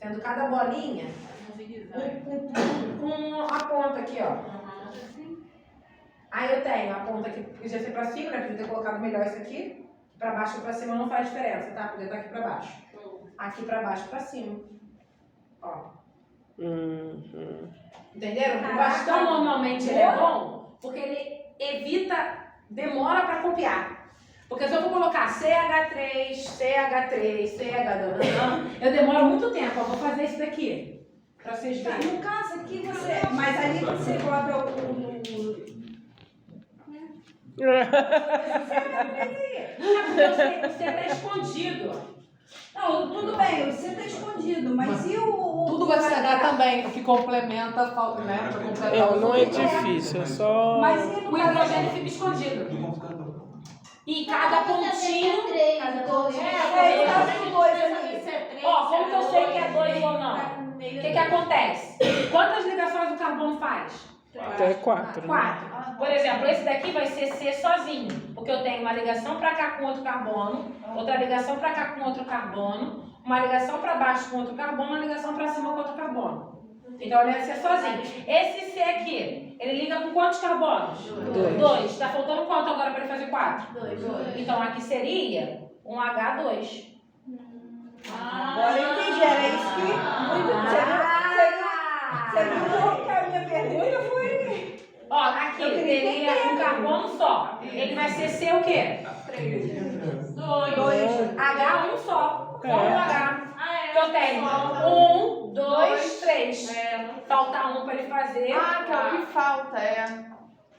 Sendo cada bolinha com a ponta aqui, ó. Aí eu tenho a ponta que podia ser pra cima, né? Podia ter colocado melhor isso aqui. Pra baixo ou pra cima não faz diferença, tá? Podia estar aqui pra baixo. Aqui pra baixo pra cima. Ó. Entenderam? O bastão normalmente ele é bom porque ele evita demora para copiar. Porque se eu vou colocar CH3, CH3, CH2, eu demoro muito tempo. Eu vou fazer isso daqui. Pra vocês verem. No caso aqui você. Mas ali você bota o. Porque você tá escondido. Não, tudo bem, você tá escondido, mas e o. Tudo vai se dar também, o que complementa, né? Pra completar Não é difícil, é só... Mas e no O hidrogênio fica escondido. E cada pontinho. Ó, como que eu sei que é 2 ou não? O que acontece? Quantas ligações o carbono faz? Até 4. 4. Por exemplo, esse daqui vai ser C sozinho, porque eu tenho uma ligação para cá com outro carbono, outra ligação para cá com outro carbono, uma ligação para baixo com outro carbono, uma ligação para cima com outro carbono. Então ele vai ser sozinho. Esse C aqui, ele liga com quantos carbonos? 2. Está faltando quanto agora para ele fazer 4? 2. Então aqui seria um H2. Agora eu entendi, era isso que. Você viu que a minha pergunta foi. Ó, aqui teria um carbono só. Ele vai ser C o quê? 3. 2. H1 só. Só um H. Que eu tenho 1, 2, 3. Falta um para ele fazer. Ah, que é o que falta,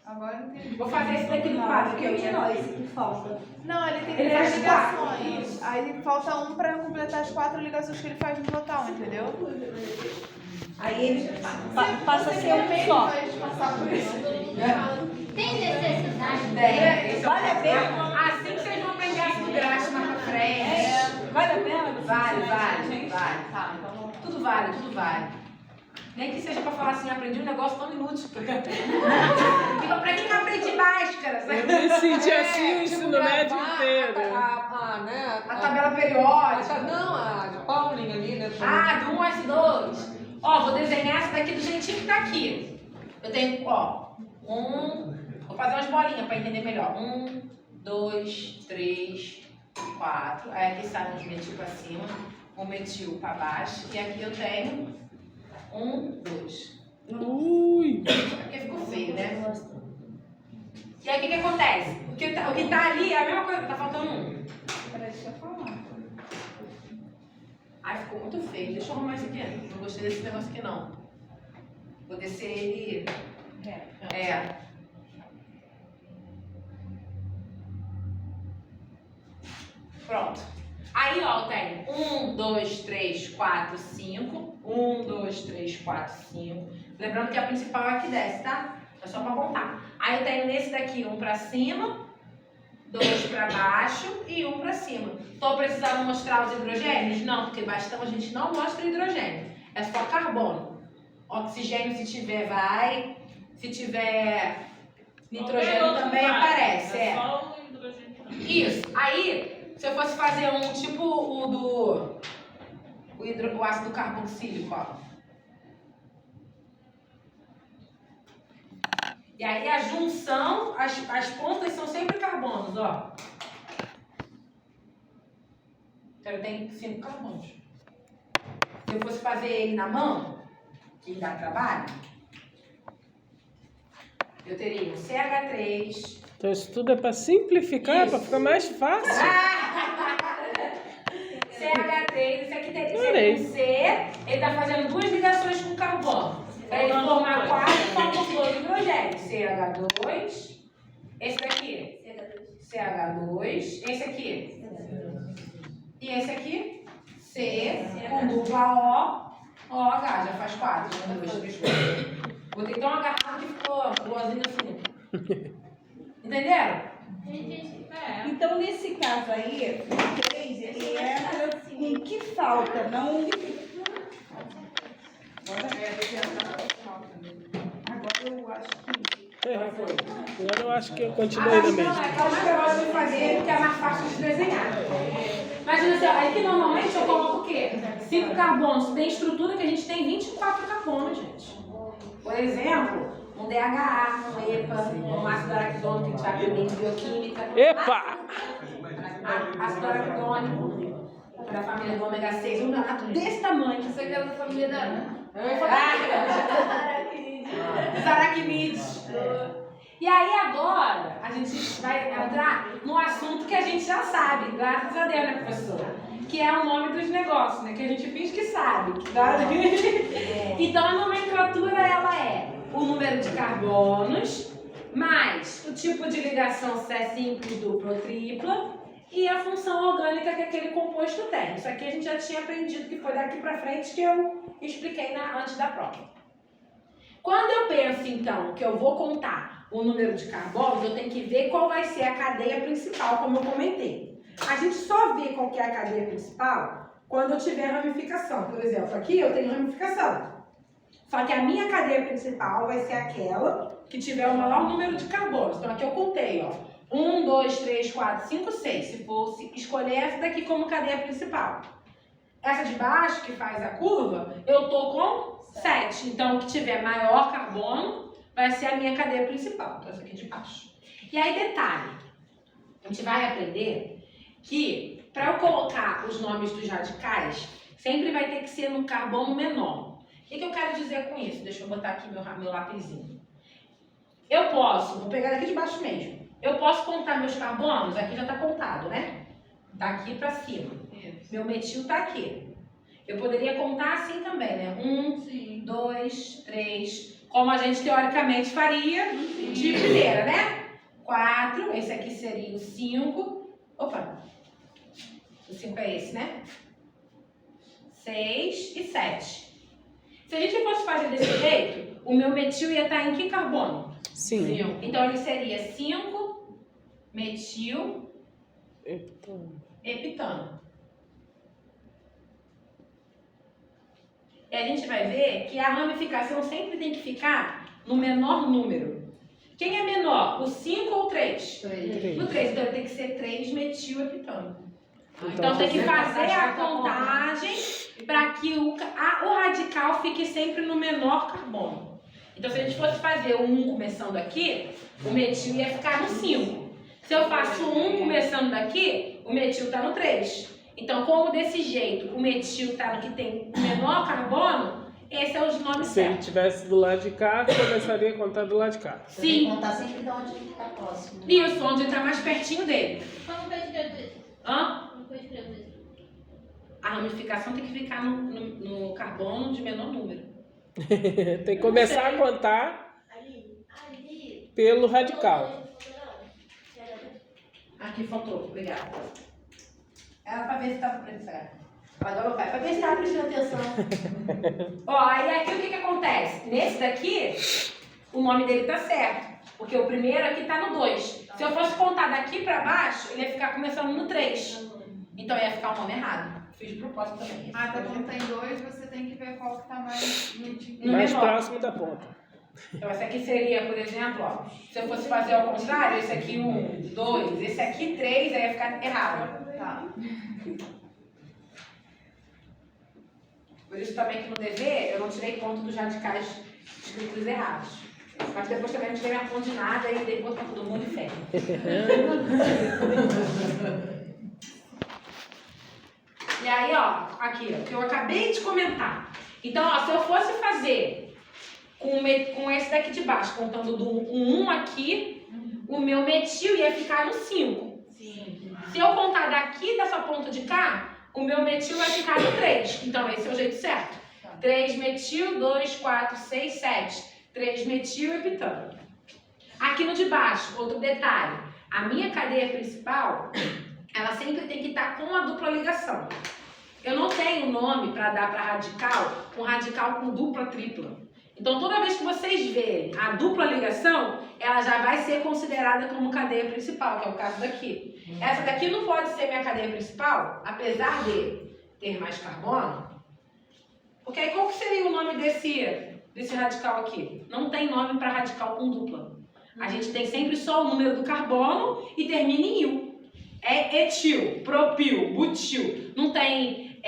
Agora eu entendi. Vou fazer esse daqui do 4. Que eu tinha nós, que falta. Não, ele tem Ele 3 faz ligações. Aí falta um pra completar as 4 ligações que ele faz no total, entendeu? Aí ele Passa a ser um só. Passar por isso. Tem necessidade? Vale a pena? Assim que vocês vão aprender ácido graxo mais pra frente. Vale a pena? Vale. Tá, então tudo vale. Nem que seja pra falar assim, aprendi um negócio tão inútil. Pra que eu aprendi máscara? Eu me senti assim o ensino médio inteiro. né? A tabela periódica. Não, a Paulinha ali, né? Do 1 S 2. Ó, vou desenhar essa daqui do jeitinho que tá aqui. Eu tenho, ó, vou fazer umas bolinhas pra entender melhor. 1, 2, 3, 4. Aí aqui sai um metil pra cima, um metil pra baixo. E aqui eu tenho 1, 2. Ui! Porque ficou feio, né? E aí o que acontece? O que tá ali é a mesma coisa, tá faltando 1. Deixa eu falar. Ai, ficou muito feio. Deixa eu arrumar isso aqui. Não gostei desse negócio aqui, não. Vou descer ele. Pronto. Aí, ó, eu tenho 1, 2, 3, 4, 5. 1, 2, 3, 4, 5. Lembrando que a principal é a que desce, tá? É só pra contar. Aí eu tenho nesse daqui 1 pra cima, 2 pra baixo e 1 pra cima. Tô precisando mostrar os hidrogênios? Não, porque bastão a gente não mostra hidrogênio. É só carbono. Oxigênio, se tiver, vai. Se tiver nitrogênio também aparece. É só o hidrogênio. Isso. Aí, se eu fosse fazer um tipo o ácido carboxílico, ó. E aí a junção, as pontas são sempre carbonos, ó. Então eu tenho 5 carbonos. Se eu fosse fazer ele na mão, que dá trabalho, eu teria um CH3. Então isso tudo é para simplificar, Isso. para ficar mais fácil. CH3, esse aqui teria um C, ele tá fazendo 2 ligações com carbono. Para ele formar 4, forma 2 hidrogênios. CH2, esse daqui, CH2, esse aqui, e esse aqui, C, com dupla OH, já faz 4, 1, 2, 3, 4. Vou ter que dar uma garrafa que ficou boazinha assim. Entenderam? Então, nesse caso aí, o 3, ele entra com o que falta, não... Agora eu acho que... Agora eu acho que eu continuei também. É aquela que eu gosto de fazer, que é mais fácil de desenhar. Imagina assim, aí que normalmente eu coloco o quê? 5 carbonos. Tem estrutura que a gente tem 24 carbonos, gente. Por exemplo, um DHA, um EPA, um ácido araquidônico, que a gente vai aprender em bioquímica. Epa! Ácido araquidônico, da família do ômega 6, um granato desse tamanho. Isso aqui é da família da Ana. Os aracnídeos. E aí agora a gente vai entrar no assunto que a gente já sabe, graças a Deus, né, professora? Que é o nome dos negócios, né? Que a gente finge que sabe. Então a nomenclatura ela é o número de carbonos, mais o tipo de ligação se é simples, dupla ou tripla, e a função orgânica que aquele composto tem. Isso aqui a gente já tinha aprendido, que foi daqui pra frente que eu expliquei antes da prova. Quando eu penso, então, que eu vou contar o número de carbonos, eu tenho que ver qual vai ser a cadeia principal, como eu comentei. A gente só vê qual que é a cadeia principal quando eu tiver ramificação. Por exemplo, aqui eu tenho ramificação. Só que a minha cadeia principal vai ser aquela que tiver o maior número de carbonos. Então aqui eu contei, ó. 1, 2, 3, 4, 5, 6. Se fosse escolher essa daqui como cadeia principal. Essa de baixo, que faz a curva, eu tô com 7. Então, o que tiver maior carbono vai ser a minha cadeia principal. Então, essa aqui de baixo. E aí, detalhe. A gente vai aprender que, para eu colocar os nomes dos radicais, sempre vai ter que ser no carbono menor. O que eu quero dizer com isso? Deixa eu botar aqui meu lapisinho. Eu posso, vou pegar daqui de baixo mesmo. Eu posso contar meus carbonos? Aqui já está contado, né? Daqui para cima. Meu metil está aqui. Eu poderia contar assim também, né? 1, 2, 3. Como a gente teoricamente faria de primeira, né? 4. Esse aqui seria o 5. Opa! O 5 é esse, né? 6 e 7. Se a gente fosse fazer desse jeito, o meu metil ia estar em que carbono? Sim. Então ele seria 5 metil heptano. E a gente vai ver que a ramificação sempre tem que ficar no menor número. Quem é menor? O 5 ou o 3? 3. O 3, então tem que ser 3 metil heptano. Então tem que fazer a contagem para que o radical fique sempre no menor carbono. Então se a gente fosse fazer o 1 começando aqui, o metil ia ficar no 5. Se eu faço 1 começando daqui, o metil está no 3. Então, como desse jeito o metil está no que tem menor carbono, esse é os nomes Se ele certos. estivesse do lado de cá, começaria a contar do lado de cá. Você tem que Sim. contar sempre de onde ele está próximo. Isso, onde está mais pertinho dele. Como que eu escrevo isso? Hã? Como que eu escrevo isso? A ramificação tem que ficar no carbono de menor número. Tem que começar a contar pelo radical. Aqui faltou, obrigada. Era pra ver se estava prestando. Agora vai, pra ver se estava prestando atenção. Ó, aí aqui o que acontece? Nesse daqui, o nome dele tá certo. Porque o primeiro aqui tá no 2. Se eu fosse contar daqui pra baixo, ele ia ficar começando no 3. Então ia ficar o nome errado. Fiz de propósito também. Ah, então quando tem 2, você tem que ver qual que tá mais no Mais menor. próximo da ponta. Então esse aqui seria, por exemplo, ó, se eu fosse fazer ao contrário, esse aqui 1, 2, esse aqui 3, aí ia ficar errado. Tá. Por isso também que no dever eu não tirei ponto dos radicais escritos errados. Mas depois também não tirei minha ponto de nada e dei ponto pra todo mundo e fé. E aí, ó, aqui, ó, que eu acabei de comentar. Então, ó, se eu fosse fazer com esse daqui de baixo, contando do 1 aqui, o meu metil ia ficar no 5. Sim. Se eu contar daqui dessa ponta de cá, o meu metil vai ficar no 3. Então, esse é o jeito certo. 3 metil, 2, 4, 6, 7. 3 metil e pitano. Aqui no de baixo, outro detalhe. A minha cadeia principal, ela sempre tem que estar com a dupla ligação. Eu não tenho nome para dar para radical com dupla, tripla. Então, toda vez que vocês verem a dupla ligação, ela já vai ser considerada como cadeia principal, que é o caso daqui. Essa daqui não pode ser minha cadeia principal, apesar de ter mais carbono. Porque aí qual que seria o nome desse radical aqui? Não tem nome para radical com dupla. A gente tem sempre só o número do carbono e termina em il. É etil, propil, butil. Não tem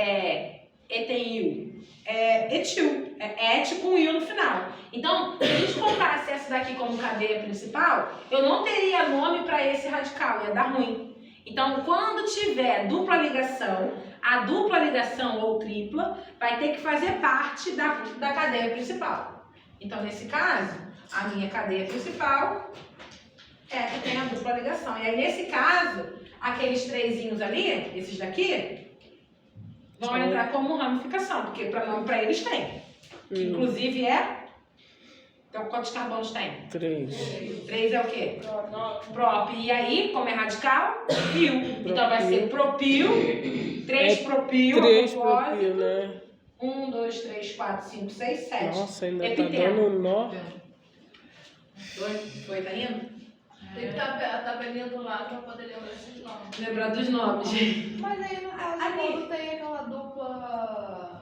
etenil. É etil. É et com il no final. Então, se a gente contasse essa daqui como cadeia principal, eu não teria nome para esse radical, ia dar ruim. Então, quando tiver dupla ligação, a dupla ligação ou tripla vai ter que fazer parte da cadeia principal. Então, nesse caso, a minha cadeia principal é a que tem a dupla ligação. E aí, nesse caso, aqueles trezinhos ali, esses daqui, vão entrar como ramificação, porque nome para eles tem. Que, inclusive, é... Então, quantos carbonos tem? 3. 3 é o quê? Prop. E aí, como é radical, pil. Então, vai ser propil, 3 propil, 3 propil, né? 1, 2, 3, 4, 5, 6, 7. Nossa, ainda tá Epiteno. dando um nó. Foi, tá indo? Tem que estar a tabelinha do lado para poder lembrar esses nomes. Lembrar dos nomes. Mas aí no caso, quando tem aquela dupla...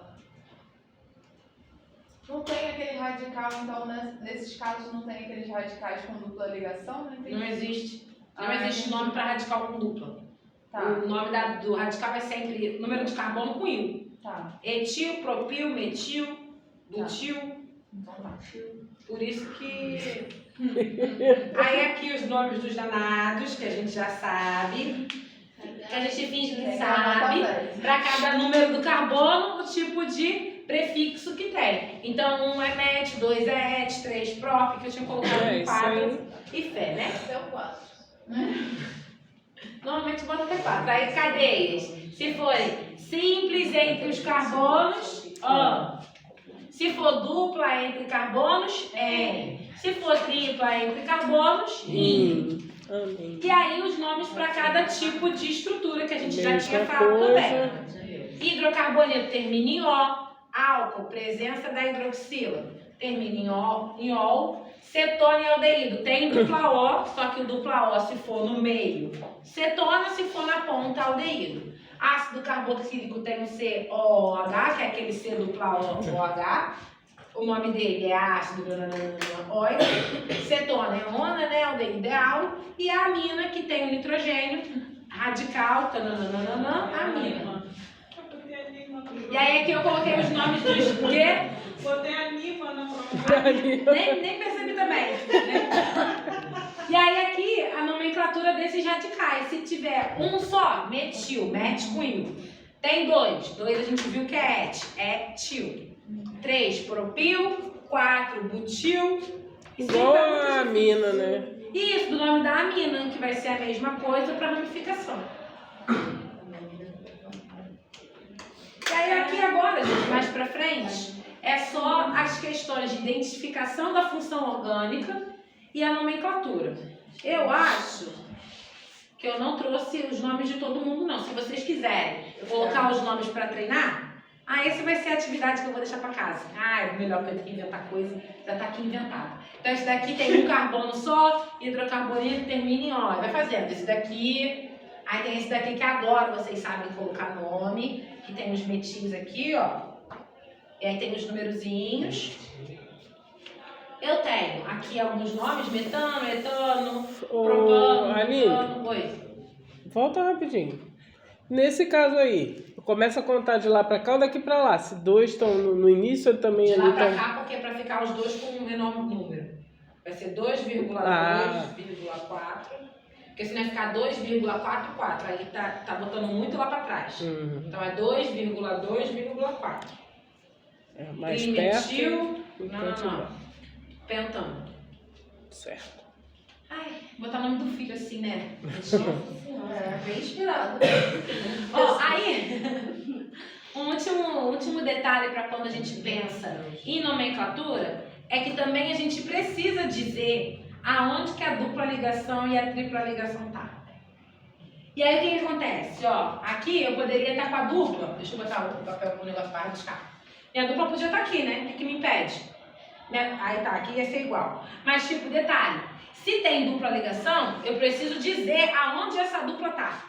Não tem aquele radical, então nesses casos não tem aqueles radicais com dupla ligação? Não entendi. Não existe. Não existe nome para radical com dupla. Tá. O nome do radical é sempre número de carbono com il. Tá. Etil, propil, metil, butil. Então tá. Por isso que... Aí aqui os nomes dos danados, que a gente já sabe. Que a gente finge que sabe. Para cada número do carbono, o tipo de prefixo que tem. Então, 1 é met, 2 é et, 3 prop, que eu tinha colocado em 4 e fé, né? Até o 4. Normalmente bota até 4. Aí, cadeias. Se forem simples entre os carbonos, ó. Se for dupla entre carbonos, N. Se for tripla entre carbonos, IN. Amém. E aí os nomes para cada tipo de estrutura que a gente já Mesma tinha falado coisa. também. Hidrocarboneto termina em O. Álcool, presença da hidroxila, termina em ol. Cetona e aldeído tem dupla O, só que o dupla O se for no meio. Cetona se for na ponta, aldeído. Ácido carboxílico tem o COOH, que é aquele C dupla OH. O nome dele é ácido oico. Cetona é ona, né? Aldeído é alo. E a amina, que tem o nitrogênio radical, amina. E aí aqui eu coloquei os nomes dos quê? Botei a Nima na prova. Nem percebi também. Né? E aí aqui a nomenclatura desses radicais. Se tiver um só, metil, met com il. Tem 2 a gente viu que é etil. 3, propil. 4, butil. Igual a amina, né? Isso, do nome da amina, que vai ser a mesma coisa para ramificação. E aí aqui agora, gente, mais pra frente, é só as questões de identificação da função orgânica e a nomenclatura. Eu acho que eu não trouxe os nomes de todo mundo, não. Se vocês quiserem colocar os nomes para treinar, esse vai ser a atividade que eu vou deixar para casa. É melhor que eu ter que inventar coisa, já tá aqui inventado. Então esse daqui tem um carbono só, hidrocarboneto, termina em O. Vai fazendo esse daqui, aí tem esse daqui que agora vocês sabem colocar nome, que tem os metis aqui, ó. E aí tem os numerozinhos. Eu tenho aqui alguns nomes, metano, etano, propano, Aline, metano. Oi. volta rapidinho. Nesse caso aí, começa a contar de lá pra cá ou daqui pra lá? Se dois estão no início, eu também De ali lá pra estão... cá, porque é pra ficar os dois com um menor número. Vai ser 2,2,4. Porque se não ficar 2,44, aí tá botando muito lá pra trás. Então é 2,2,4. É mais perto. Trimetil. e Não. continua. Pentano. Certo. Ai, botar o nome do filho assim, né? Bem inspirado. Ó, aí, um último detalhe para quando a gente pensa em nomenclatura é que também a gente precisa dizer aonde que a dupla ligação e a tripla ligação tá. E aí o que acontece? Ó, aqui eu poderia estar com a dupla, deixa eu botar o papel com o negócio para riscar. Minha dupla podia estar aqui, né? O que me impede? Aí tá, aqui ia ser igual. Mas tipo, detalhe, se tem dupla ligação, eu preciso dizer aonde essa dupla tá.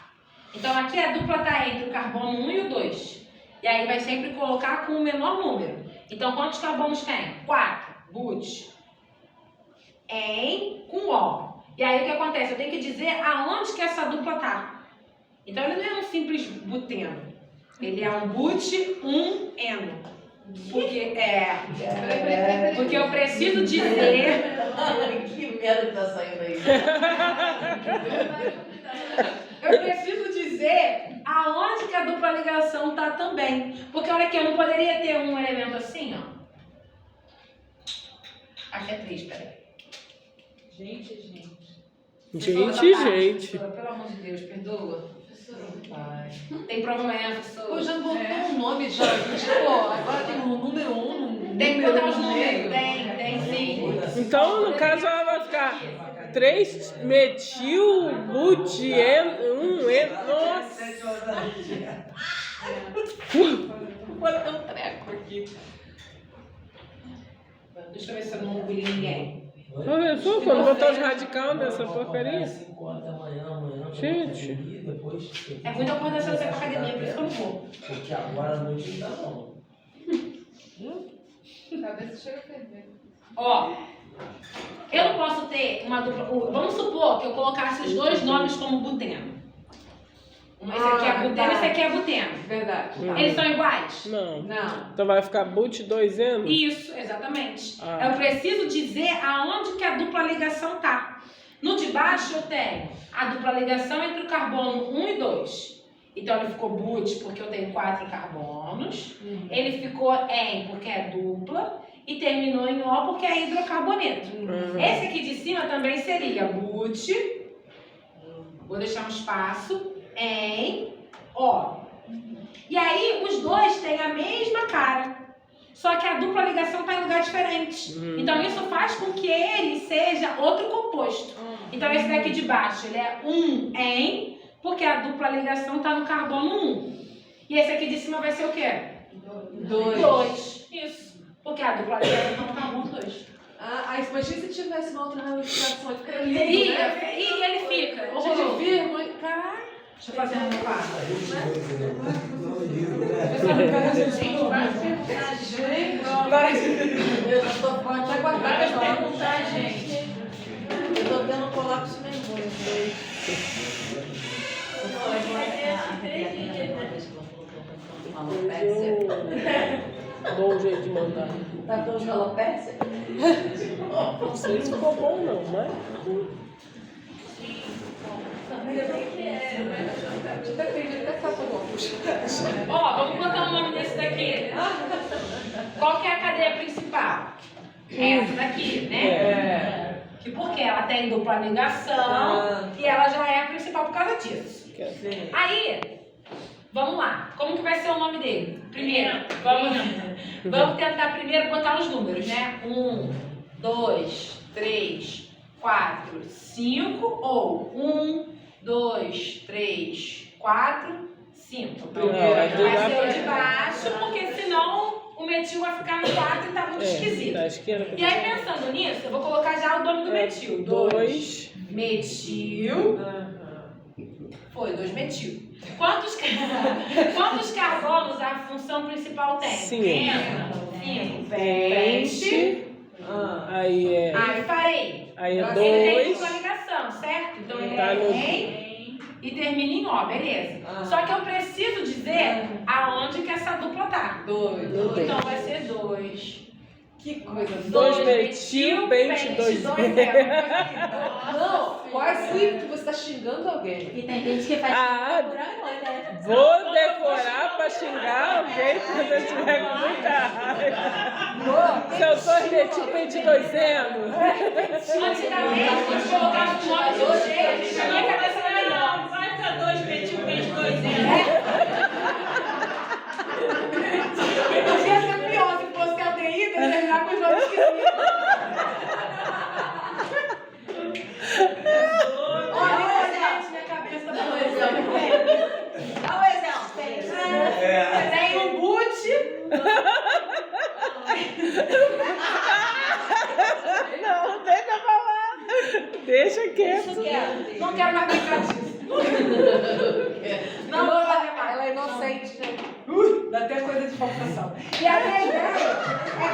Então aqui a dupla tá entre o carbono 1 e o 2. E aí vai sempre colocar com o menor número. Então quantos carbonos tem? 4. But. Em com O. E aí o que acontece? Eu tenho que dizer aonde que essa dupla tá. Então ele não é um simples buteno. Ele é um but-1-eno. Porque eu preciso dizer. Que merda que tá saindo aí. Eu preciso dizer aonde que a dupla ligação tá também. Porque olha aqui, eu não poderia ter um elemento assim, ó. Aqui é 3, peraí. Gente. Gente. Pelo amor de Deus, perdoa. Tem problema, professor. Pô, já botou um nome já. Tipo, agora tem o número 1. Tem que botar os números. Tem sim. Então, no caso, ela vai ficar 3 metil, but-eno, 1 eno. Nossa! Bota um treco aqui. Deixa eu ver se eu não engoli ninguém. Professor, quando botar os radicais nessa porcaria? 5 horas da manhã, Gente. Depois, É muito acordar cedo pra academia, por isso que eu não vou. porque agora à noite não dá não. Cabeça chega a ferver. Ó, eu não posso ter uma dupla. Vamos supor que eu colocasse os dois nomes como buteno. Esse aqui é buteno, esse aqui é buteno. Verdade. Eles são iguais? Não. Não. Então vai ficar but 2 eno? Isso, exatamente. Ah. Eu preciso dizer aonde que a dupla ligação tá. No de baixo eu tenho a dupla ligação entre o carbono 1 e 2. Então ele ficou but porque eu tenho 4 carbonos. Ele ficou en porque é dupla. E terminou em O porque é hidrocarboneto. Esse aqui de cima também seria but. Vou deixar um espaço. Em O. E aí os dois têm a mesma cara. Só que a dupla ligação está em lugar diferente. Então isso faz com que ele seja outro composto. Então esse daqui de baixo ele é 1 em, porque a dupla ligação está no carbono 1. E esse aqui de cima vai ser o quê? 2. Isso. Porque a dupla ligação está no carbono 2. Imagina se tivesse uma outra ramificação. Fica E lindo, né? ele fica. Cheio de vírgula. Caralho. Deixa eu fazer um quadro. Eu já tô pronta a aguardar. Perguntar, gente. Eu tô tendo um colapso nervoso. Bom jeito de mandar. Tá com alopécia? Não sei se ficou bom não, mas... Ó, vamos botar o nome desse daqui. Qual que é a cadeia principal? Essa daqui, né? Que porque ela tem dupla ligação e ela já é a principal por causa disso. Aí, Vamos lá. Como que vai ser o nome dele? Primeiro, vamos tentar primeiro botar os números, né? 1, 2, 3, 4, 5 ou 1, 2, 3, 4, 5. Vai Vai ser o de baixo, porque senão o metil vai ficar no 4 e tá muito esquisito. Da esquerda. E aí, pensando nisso, eu vou colocar já o nome do metil. 2. Metil. Foi, 2 metil. Quantos carbonos a função principal tem? 5. 20. Aí Parei. Aí é Ele tem 2. dupla ligação, certo? Então ele Tá no- vem e termina em O, beleza. Só que eu preciso dizer aonde que essa dupla tá. 2. Então vai ser 2. Que coisa. 2 metil, pente 2. Não, quase que você tá xingando alguém. E tem gente que faz Ah, por amor, né? Vou decorar pra xingar alguém quando eu tiver com muita raiva. Seus 2 metil, pente 2 anos. Antigamente, quando colocava o nome do jeito, a gente tinha a cabeça melhor. Vai ficar 2 metil, pente 2 Podia ser pior se fosse aldeída e terminar com os nomes esquisitos. Olha, gente, minha cabeça tá doendo. Dá um exemplo. Tem um boot. Não, deixa falar. Deixa quieto. Não quero mais brincar disso. Não vou fazer mais. Ela é inocente, né? Dá até coisa de faltação. E a minha ideia é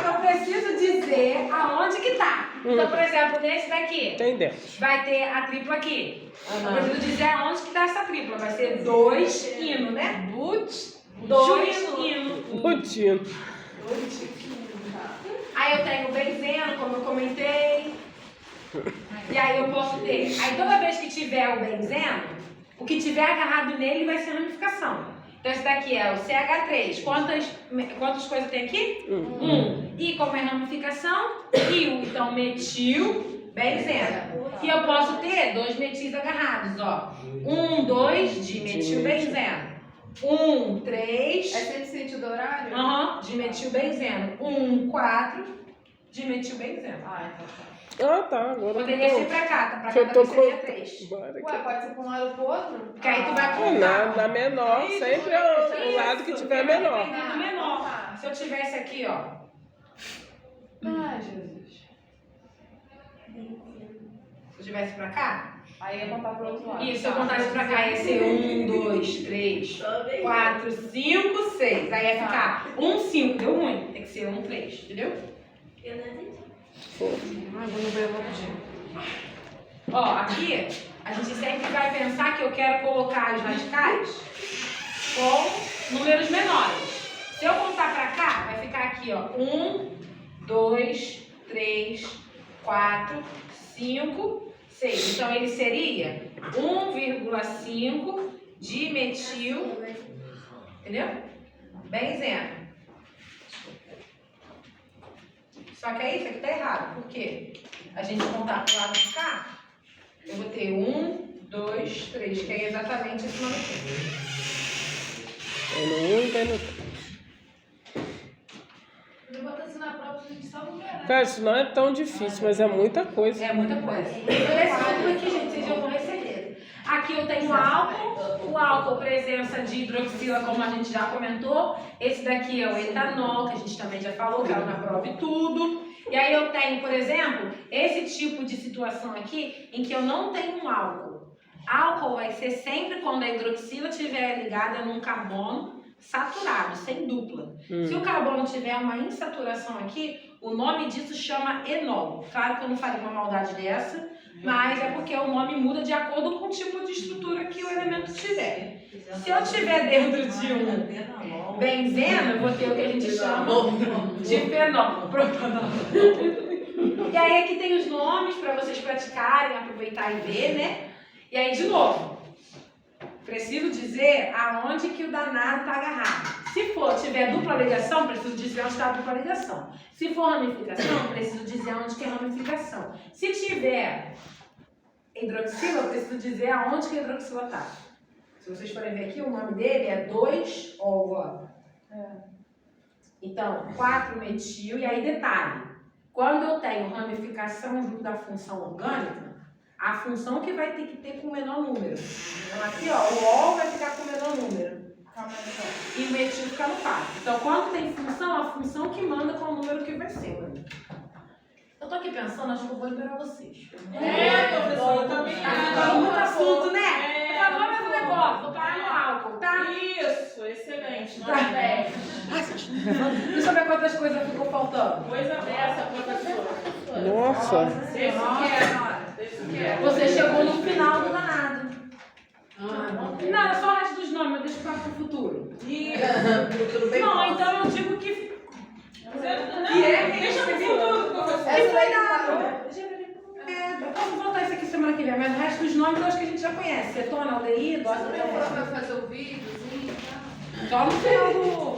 que eu preciso dizer aonde que tá. Então, por exemplo, nesse daqui, Entendemos. vai ter a tripla aqui. Eu preciso dizer aonde que tá essa tripla. Vai ser 2 hino, né? 2 hino. Butino. Aí eu tenho o benzeno, como eu comentei. E aí eu posso ter. Aí toda vez que tiver o benzeno, o que tiver agarrado nele vai ser ramificação. Então esse daqui é o CH3. Quantas coisas tem aqui? 1. E como é ramificação, rio. Então metil, benzeno. E eu posso ter 2 metis agarrados, ó. 1, 2 de metil benzeno. 1, 3. É sempre sentido horário? De metil benzeno. 1, 4 de metil benzeno. Ah, tá. Agora Poderia ser pra cá, tá? Pra cá eu tô também seria com- 3. Bora aqui. Ué, pode ser pra um lado ou pro outro? Porque aí tu vai Na, contar. na menor, sempre é o lado que tiver menor. Dependendo do menor. Se eu tivesse aqui, ó. Ai, Jesus. Se eu tivesse pra cá. Aí ia contar pro outro lado. Isso, se eu contasse pra cá, ia ser 1, 2, 3, 4, 5, 6. Aí ia ficar 1, 5. Deu ruim. Tem que ser 1, 3. Entendeu? Eu não entendi. Vou no banheiro rapidinho. Ó, aqui, a gente sempre vai pensar que eu quero colocar as radicais com números menores. Se eu contar pra cá, vai ficar aqui, ó. 1, 2, 3, 4, 5, 6. Então, ele seria 1,5 de metil, entendeu? Benzeno. Só que aí, isso aqui tá errado. Por quê? A gente contar pro lado de cá, eu vou ter 1, 2, 3, que é exatamente esse nome aqui. Tem no 1 e tem no 3. Eu vou assim na prova, a gente só não ganha. Cara, isso não é tão difícil, mas é muita coisa. É muita coisa. Esse número aqui, gente, vocês já vão receber. Aqui eu tenho álcool, o álcool presença de hidroxila, como a gente já comentou. Esse daqui é o etanol, que a gente também já falou, caiu na prova e tudo. E aí eu tenho, por exemplo, esse tipo de situação aqui, em que eu não tenho um álcool. Álcool vai ser sempre quando a hidroxila estiver ligada num carbono saturado, sem dupla. Se o carbono tiver uma insaturação aqui, o nome disso chama enol. Claro que eu não faria uma maldade dessa, mas é porque o nome muda de acordo com o tipo de estrutura que o elemento tiver. Se eu tiver dentro de um benzeno, eu vou ter o que a gente chama de fenol, propanol. E aí aqui tem os nomes para vocês praticarem, aproveitar e ver, né? E aí, de novo, preciso dizer aonde que o danado está agarrado. Se tiver dupla ligação, preciso dizer onde está a dupla ligação. Se for ramificação, preciso dizer onde que é ramificação. Se tiver hidroxila, eu preciso dizer aonde que a hidroxila está. Se vocês forem ver aqui, o nome dele é 2-ol. Então, 4-metil, e aí detalhe. Quando eu tenho ramificação junto da função orgânica, a função que vai ter que ter com o menor número. Então aqui, ó, o ol vai ficar com o menor número. E o metil fica no par. Então, quando tem função, a função que manda qual o número que vai ser. Eu tô aqui pensando, acho que eu vou liberar vocês. Professor, eu também Tá ficando muito assunto, né? Falou Tá mesmo negócio, vou parar no álcool, tá? Isso, excelente. Tá. Deixa eu ver quantas coisas ficou faltando. Coisa dessa, professora. Nossa. Você chegou no final do danado. Não, é só o resto dos nomes, eu deixo para o futuro. Não, então eu digo que. Deixa pro futuro, professor. Essa foi nada. Vamos voltar isso aqui semana que vem, mas o resto dos nomes eu acho que a gente já conhece. Cetona, aldeído, Você demorou pra fazer o videozinho? só no final do.